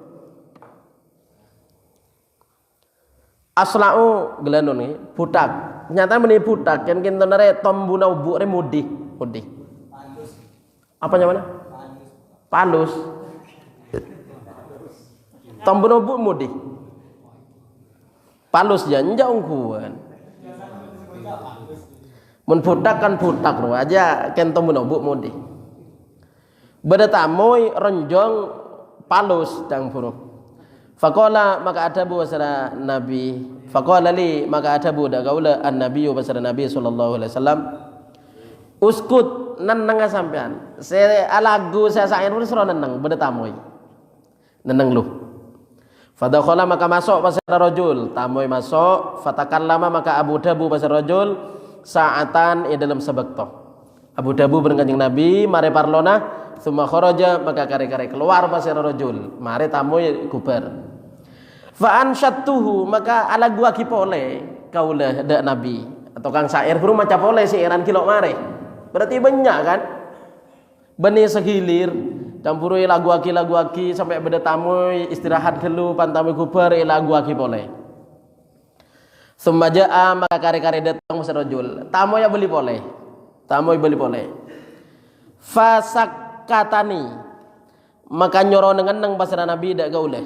asla'u gelanun nih budak nyata meni budak kan kita nare tombuna ubu mudi apa namanya palus tombuna ubu mudi palus ya njauh kuan mun budak kan budak ro aja kento menobuk mudi beda tamoy renjong palus dang buruk faqala maka ada bu wasara nabi faqala li maka ada bu da gaula an nabi wasara nabi sallallahu alaihi wasallam uskut neneng sampean saya alagu saya sair wis ro neneng beda tamoy neneng lu fadakhala maka masuk pasar rajul tamoy masuk fatakallama maka Abu Dabu pasar rajul saatan dalam sabakto Abu Dabu berkanjeng Nabi mare parlona summa kharaja maka kare-kare keluar pasir rajul mare tamu kubar fa ansyatuhu maka ala gua kipole kaulah dak Nabi atau kang syair guru maca pole siiran kilo mare berarti banyak kan benih segilir campuri lagu aki sampai beda tamu istirahat dulu pantamu kuper lagu aki boleh semaja maka kari-kari datang masa rojul tamu ya beli boleh tamu ya beli boleh fasak katani maka nyoro dengan nang pasar nabi dak gauleh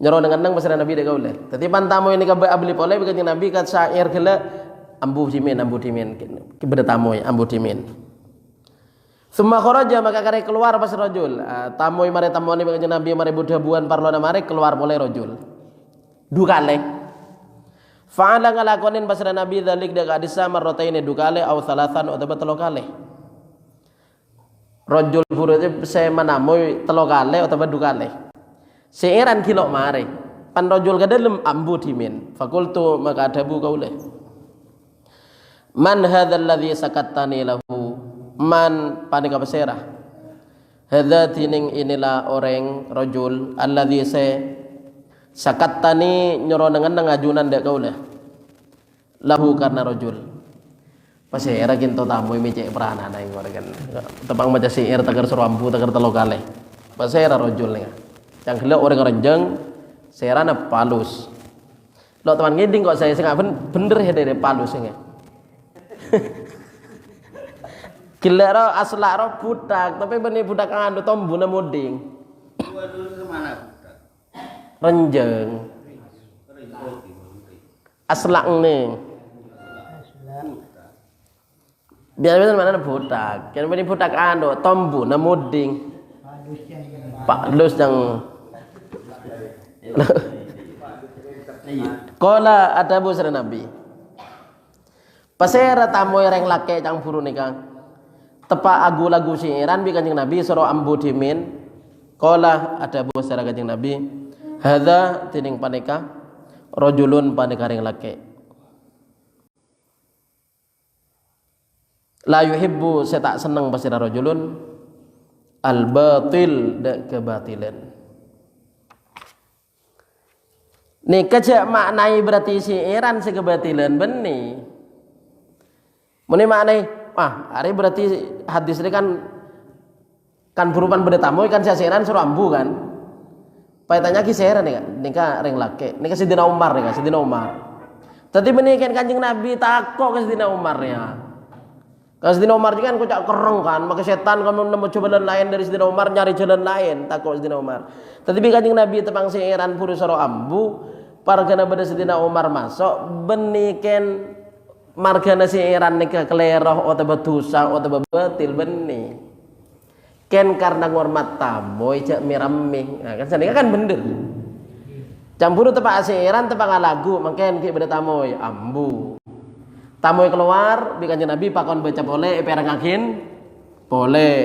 nyoro dengan nang pasar nabi dak gauleh tapi pantamu ini ka beli boleh bikin nabi kat syair gela ambu dimin beda tamu ambu dimin Summa kharaja maka kare keluar pas rajul. Tamu mare tamoni bagi Nabi mare budabuan parlona mare keluar boleh rajul. Dukale. Fa'ala ngalakonin pas Nabi dzalik daga adisa marrataini dukale au salatan atau telo kale. Rajul furute saya manamoy telo kale atau dukale. Seiran kilo mare. Pan rajul kadalem ambu dimin. Fakultu maka adabu kaule. Man hadzal ladzi sakattani lahu man panika pasera hadza tining inilah orang rajul alladzi sakattani nyoro dengan ngajunan dak kaula lahu karena rajul pasera kinto tamu micek peranan aing wargan tepang maca syair tagar serambu tagar telo kale pasera rajul nya yang gelo orang renjeng serana palus lo teman ngiding kok saya sing bener ya dari palus nya Kilero aslaro budak, tapi benih budak anu tombuna muding. Dulu kemana budak? Renjeng. Aslak nih. Biasa mana budak? Kan benih budak anu tombuna muding. Pak Lus yang. Kola ada busra Nabi. Pasera tamu yang laki yang buru nikah. Tepa agu lagu syairan bi kanjeng Nabi soro ambu dimin qala ada bosara kanjeng Nabi hadza tining paneka rajulun paneka ring laki la yuhibbu saya tak seneng pasira rajulun al batil dak kebatilan nih kecek maknai berarti syairan sekebatilan benih muni maknai hari berarti hadis ini kan berupan beda tamu kan syairan suruh ambu kan. Paitannya ki syairan nika ring laki. Nika Sidina Umar nika Sidina Umar. Tadi menikan Kanjeng Nabi takok ke Sidina Umar ya. Kalau Sidina Umar juga kan kocak kereng kan, maka setan kamu nemu jalan lain dari Sidina Umar nyari jalan lain takok Sidina Umar. Tadi Kanjeng Nabi tepang syairan puru suruh ambu pargana beda Sidina Umar masuk beniken margana syairan nika keleroh atau betusa atau betil benih ken karena ngormat tamu cak mirami nah kan sandika kan bener campur tepak syairan tepak lagu mangken ki beda tamu ambu tamu keluar bi Kanjeng Nabi pakon baca boleh perangakin boleh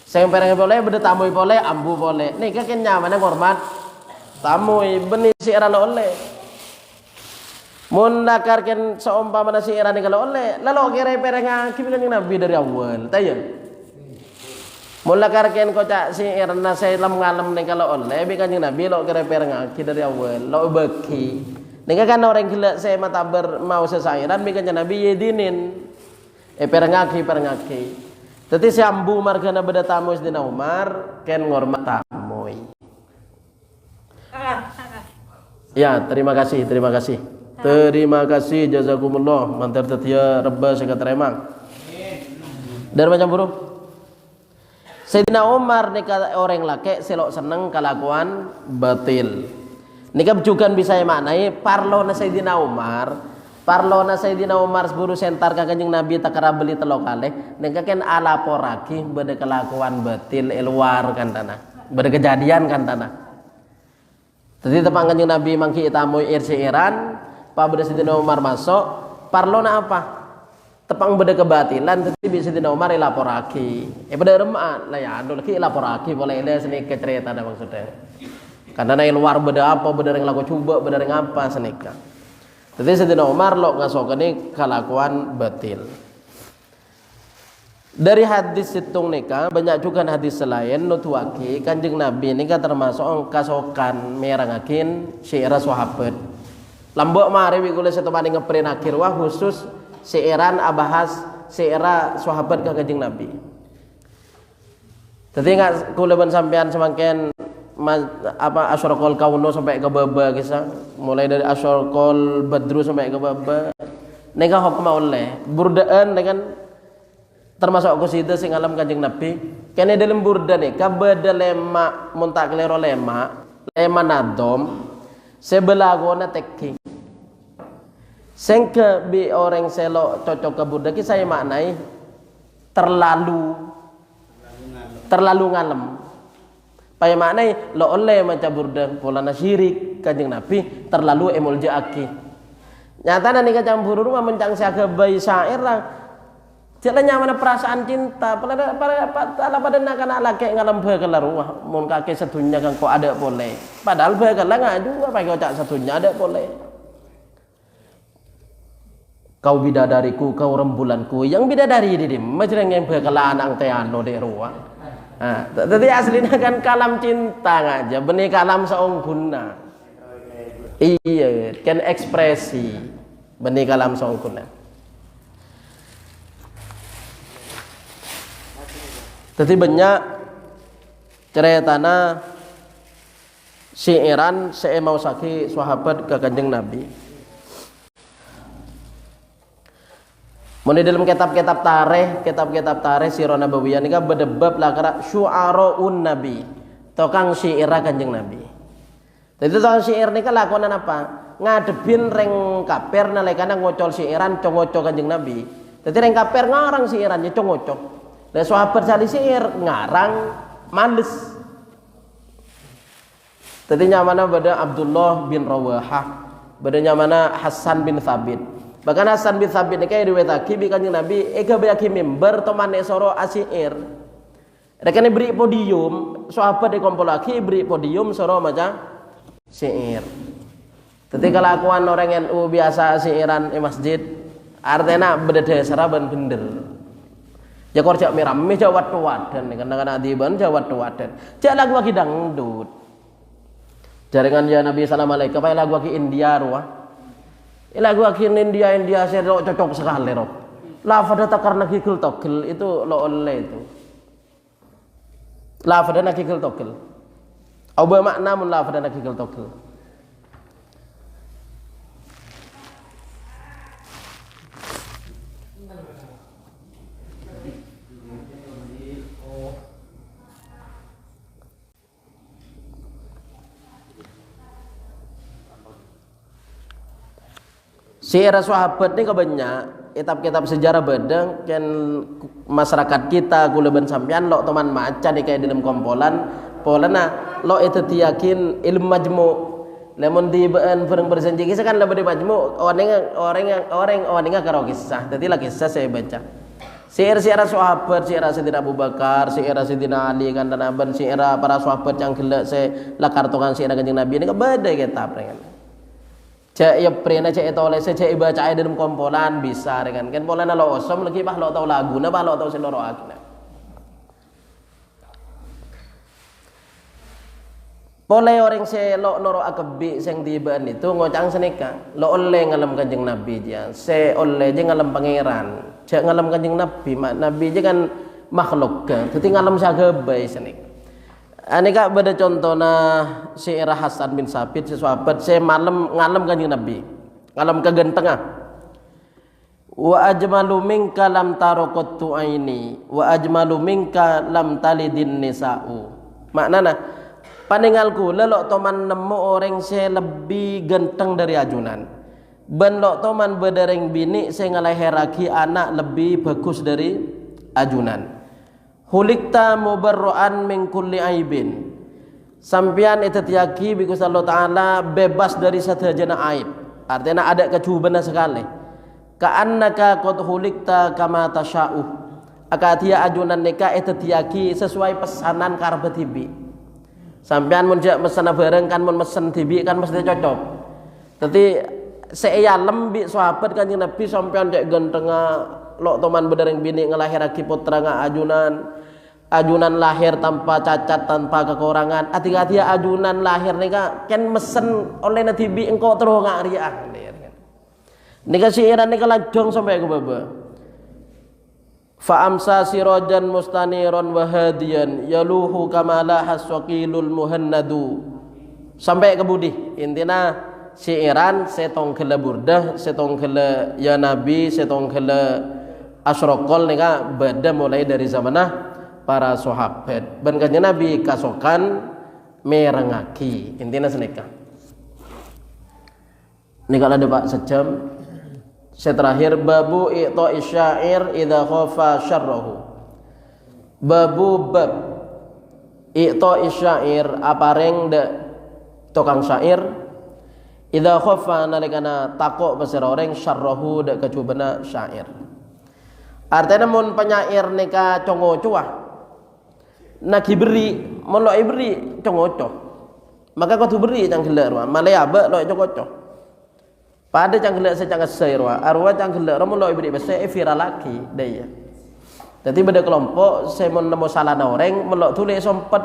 saya perang boleh beda tamu boleh ambu boleh nika ken nyaman ngormat tamu benih syairan oleh mun dakarkan seumpama syairan kalau oleh lalu kira perang kimi Kanjeng Nabi dari awal tayo mun dakarkan kocak syairan saya lam ngalam nih kalau oleh bi Kanjeng Nabi lo kira perang dari awal lo beki nika kan orang gila saya mata mau sesairan bi Kanjeng Nabi yedinin perang tetapi sambu margana beda tamu Sidina Umar ken ngormat tamu ya terima kasih jazakumullah mantar tetia rebba sekat remang dari macam buruk Sayyidina Umar nika orang laki selok seneng kelakuan batil nika juga bisa maknai parlona Sayyidina Umar seburu sentar ka Kanjeng Nabi takara beli telo kalih nika kan alaporaki beda kelakuan batil luar kan tanah beda kejadian kan tanah jadi tepang Kanjeng Nabi mangki itamu syairan pada Sayyidina Umar masuk parlona apa tepang beda kebatilan tapi Sayyidina Umar laporaki beda remah lah ya anu lagi laporaki boleh ada sedikit cerita ada maksudnya karena nai luar beda apa beda yang laku coba beda yang apa senika jadi Sayyidina Umar lo ngasok ini kelakuan batil dari hadis situng nika banyak juga hadis selain nutuaki Kanjeng Nabi nika termasuk kasokan merangakin syair sahabat lambok mari wikule setemani ngeprint akhir wah khusus syairan abahas seera sahabat ke Kanjeng Nabi. Dadi nggak kula ben sampean semakin asyrakal kauno sampai ke baba kisah, mulai dari asyrakal badru sampai ke baba. Nega hukum oleh burdaan dengan termasuk qasidah sing alam Kanjeng Nabi. Kene dalam burda nih kabada lema muntak lero lema nadom sebelagona tekking. Sengke bi orang selok cocok ke burda ki saya maknai terlalu ngalem. Paya maknai lo oleh maca burda polana syirik Kanjeng Nabi terlalu emuljaaki. Nyata nih campur rumah mencang siaga bayi syair lah. Jalannya mana perasaan cinta pada nak laki ngalam bagalah rumah mun kaki sedunia kan kok ada boleh. Padahal bagalah nggak juga pakai kocak sedunia ada boleh. Kau bidadariku, kau rembulanku, yang bidadari di macam yang bagalah anak teano di ruang. Nah, tadi aslinya kan kalam cinta aja, benih kalam seong guna. Iya, kan ekspresi benih kalam seong guna. Jadi banyak ceritana syairan saya mau saki sahabat ke Kanjeng Nabi. Muni dalam kitab-kitab tarikh sirah nabawiyah nika berdebab lah kara syu'araun nabi, tokang syair Kanjeng Nabi. Jadi tokang syair nika lakonan apa? Ngadepin reng kafir nalekana ngocol syairan congoco Kanjeng Nabi. Jadi reng kafir ngarang syairan ya congoco. Dan sahabat sali syair ngarang males. Jadi nyamana bada Abdullah bin Rawahah, bada nyamana Hasan bin Thabit. Bahkan Hasan bin Thabit ini kayak diwetaki bi Kanjeng Nabi eka bayaki mimbar tomane soro asyair. Rekane beri podium, sahabat dikumpul lagi beri podium soro maca syair. Jadi kelakuan orang NU biasa syairan masjid artinya beda dasar ban bener. Ya korjak miramih jawat wadan kadang-kadang adiban jawat wadan. Jak lagu lagi dangdut. Jaringan ya Nabi sallallahu alaihi wasallam lagu lagi India ruah. Lagu lagi India saya cocok sekali roh. Lafadha takarna gigil togel itu lo oleh itu. Lafadha gigil togel. Apa makna mun lafadha gigil togel? Syair sahabat ni kebanyak kitab-kitab sejarah bedeng kan masyarakat kita kuleban sampean lo teman maca di kayak dalam kompolan polana lo itu tiyakin ilmu majmu lemon di bean perang berjanji kisah kan lebih majmu orang karo kisah jadi lah kisah saya baca syair sahabat syair Sayyidina Abu Bakar syair Sayyidina Ali kan dan aban syair para sahabat yang gelak saya lakar tukan syair Kanjeng Nabi ini kebeda kitab kan. Cek ya prena cek itu oleh cek baca dalam kompolan bisa dengan kan polan lo osom lagi bah lo tahu lagu na bah lo tahu seloro akna boleh orang se lo noro akabi sing tibaan itu ngocang senika lo oleh ngalam Kanjeng Nabi dia se oleh je ngalam pangeran cek ngalam Kanjeng Nabi Nabi je kan makhluk kan jadi ngalam sagabai senika. Ini kak beda contohnya syair Hasan bin Sabit si sahabat saya malam ngalam Kanjeng Nabi ngalam kegentengah wa ajmalu minka lam taraqatu aini wa ajmalu minka lam talidin nisa'u maknana paningalku lelok toman nemu orang saya lebih genteng dari ajunan ben lok toman bedereng bini saya ngalaheraki anak lebih bagus dari ajunan. Hulikta mubarra'an min kulli aibin. Sampian itu tiyaki bi Gusti Allah Taala bebas dari sadajana aib. Artinya ada kecuban sekali. Ka'annaka qad hulikta kama tasya'u. Akatia ajunan nikah itu tiyaki sesuai pesanan karep tibi. Sampian mun jak mesen bareng kan mun mesen tibi kan mesti cocok. Dadi saya lembi sahabat Kanjeng Nabi sampean cek gentenga lo teman bedereng bini ngelahiraki putra ajunan lahir tanpa cacat tanpa kekurangan hati-hati ajunan lahir nika kan mesen oleh natibi engkau terus ngariah nika syairan nika lajong sampai ke baba fa amsa sirajan mustaniran wa hadiyan yaluhu kama lahas waqilul muhannadu. Sampai ke budi intina syairan setong kele burdah setong kele ya nabi setong kele asyraqal nika beda mulai dari zamanah para sahabat ban kanjeng nabi kasokan merengaki intina senika nika ada Pak sejam. Saya terakhir babu i'ta'i syair idza khafa syarrahu. Babu bab i'ta'i syair apareng de tukang syair idza khafa nalikana takok pasir orang syarrahu de kecubana syair. Artinya mun penyair nika congo cuah nagi beri mun lo beri congo coh. Maka kudu beri cang gelar malaya ba lo coco. Pada canggelak secangga seirwa arwah canggelak ramu lo ibri bese viral lagi daya. Jadi beda kelompok saya mau nemu salah orang melok tulis sompet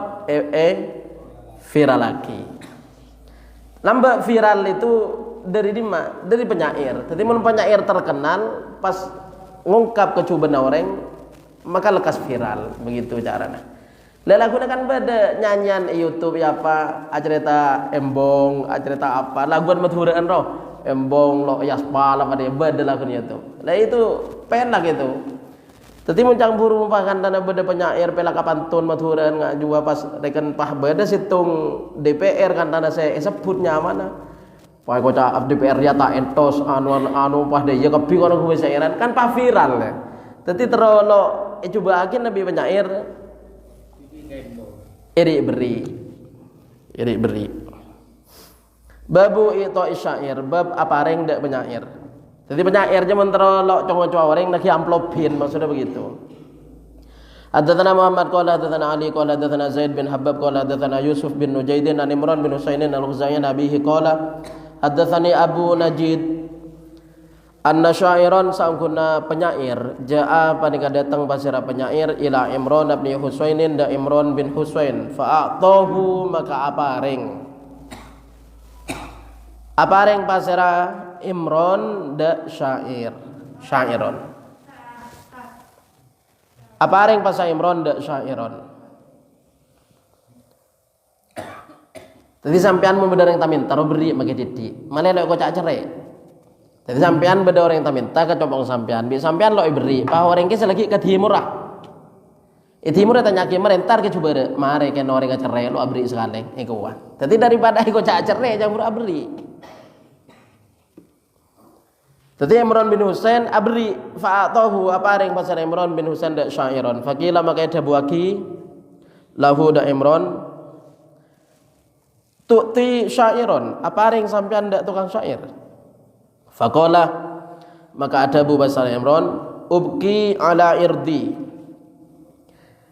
viral lagi. Lambat viral itu dari dimana? Dari penyair. Jadi mau penyair terkenal pas ngungkap kecubaan orang maka lekas viral begitu caranya. Lagu kan beda nyanyian YouTube ya apa acerita embong acerita apa laguan maturaan roh embong lo yaspal apa dia beda lagunya tuh. Lah itu penak itu. Tadi muncang buru mumpakan tanah beda penyair pelak pantun maturan nggak juga pas reken pah beda situng DPR kan tanah saya sebutnya mana. Wah kocak DPR ya tak entos anu pah dia kepi kono gue syairan kan pah viral ya. Tadi terlalu coba akin nabi penyair iri beri. Babu itu syair bab apareng dak penyair. Jadi penyairnya menterolok congo-congo orang lagi amplopin maksudnya begitu. Hadatsana Muhammad qala hadatsana Ali qala hadatsana Zaid bin Habab qala hadatsana Yusuf bin Nujaidin an Imran bin Husainin al-Ghazali nabihi qala hadatsani Abu Najid anna syairan sangkuna penyair jaa panika datang pasira penyair ila Imran bin Husainin da Imran bin Husain fa'atahu maka apareng pasira Imran da syairon apareng pasira Imran da syairon. Jadi sampean mau beda orang tamin taruh beri mage didi mana lek kocak cerai. Jadi sampean beda orang taminta ke copong sampean bi sampean lo beri pa orang ke selagi ke timurah timur tanya ke merentar ke coba mare ke orang ke cerai lo abri sekali iku wah. Jadi daripada kocak cerai jangan abri. Jadi Imran bin Husain abri fa'atahu apareng pasar Imran bin Husain dak syairon faqila maka dabuaki lahu da Imran tu'ti syairon apareng sampean dak tukang syair faqala maka adabu pasar Imran ubki ala irdi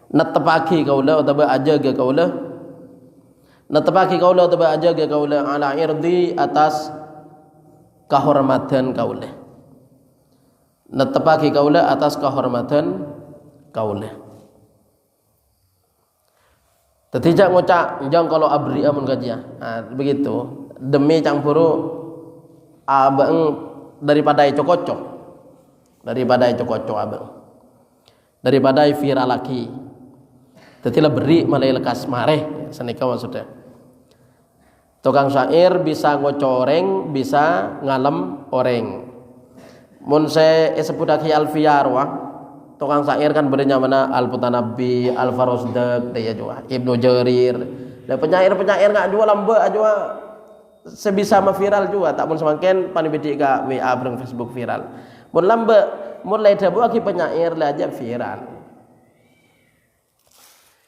natapaki kaula utawa ajaga kaula natapaki kaula utawa ajaga kaula ala irdi atas kehormatan kaula netepaki kaula atas kehormatan kaula. Tetijak ngocak jang kalau abri amun kajian begitu demi campuru abang daripada cokocok abang daripada viral lagi tetilah beri malai lekas mareh senika maksudnya. Tukang syair bisa ngocoreng, bisa ngalem orang. Mun saya sebut lagi Alfiyar wah, tukang syair kan berenya mana Al-Putanabi, Al-Farosdak, dia juga Ibnu Jarir. Dan penyair nggak jual lamba aja sebisa mah viral juga. Tak pun semakin panibedi ka WA bereng Facebook viral. Mun lamba, mulai dabu lagi penyair lah aja viral.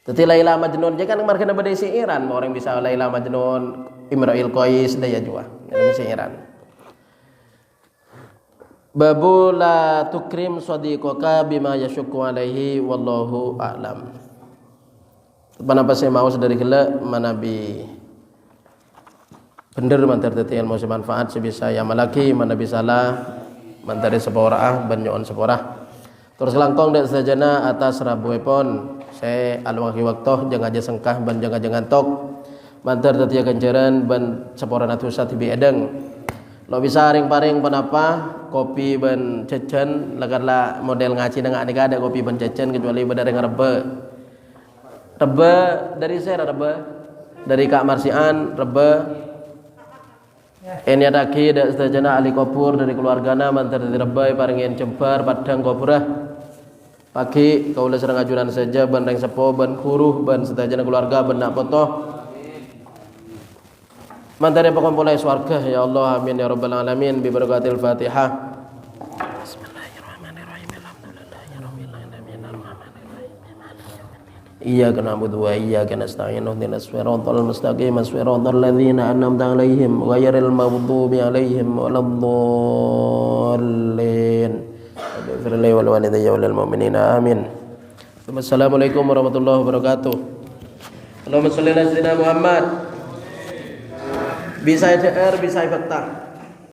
Jadi Laila Majnun dia kan markana beda syairan, orang bisa Laila Majnun, Imra'il Qais dia juga, ini syairan. Babu la tukrim sadiqaka bima yashukku alaihi wallahu a'lam. Apa saya mau sedari gila manabi bener mantar teti ilmu semanfaat sebisa yang malaki manabi salah mantari seporah banyoon seporah. Terus langkong dan sajana atas rabu epon saya alwaki waktu jangan aja sengkah ban jangan tok mantar tetiak kencaran ban seporan atusa tibi edeng Lo bisa ring-paring penapa kopi ben cecen lagarlah model ngaci dengan ada kopi ben cecen kecuali bedare ngerebe. Rebe dari saya rebe dari Kak Marsian rebe. Ini ada kida setajana ahli kopur dari keluargana mantar dari rebe paringin cemper padang kopurah. Pagi kau boleh serang ajuran saja ban reng sepo ban kuruh ban setajana keluarga ban nak potoh. Mantare pakumpulai swarga ya Allah amin ya rabbal alamin bi barakatil Fatihah. Bismillahirrahmanirrahim. Alhamdulillahirabbil alamin. Iyyaka na'budu wa iyyaka nasta'in. Ihdinas siratal mustaqim, siratal ladzina an'amta 'alaihim ghairil maghdubi 'alaihim waladdallin. Ighfir li wal walidayya wal mu'minina amin. Assalamualaikum warahmatullahi wabarakatuh. Allahumma shalli ala sayyidina Muhammad. Bisa EDR, bisa fakta.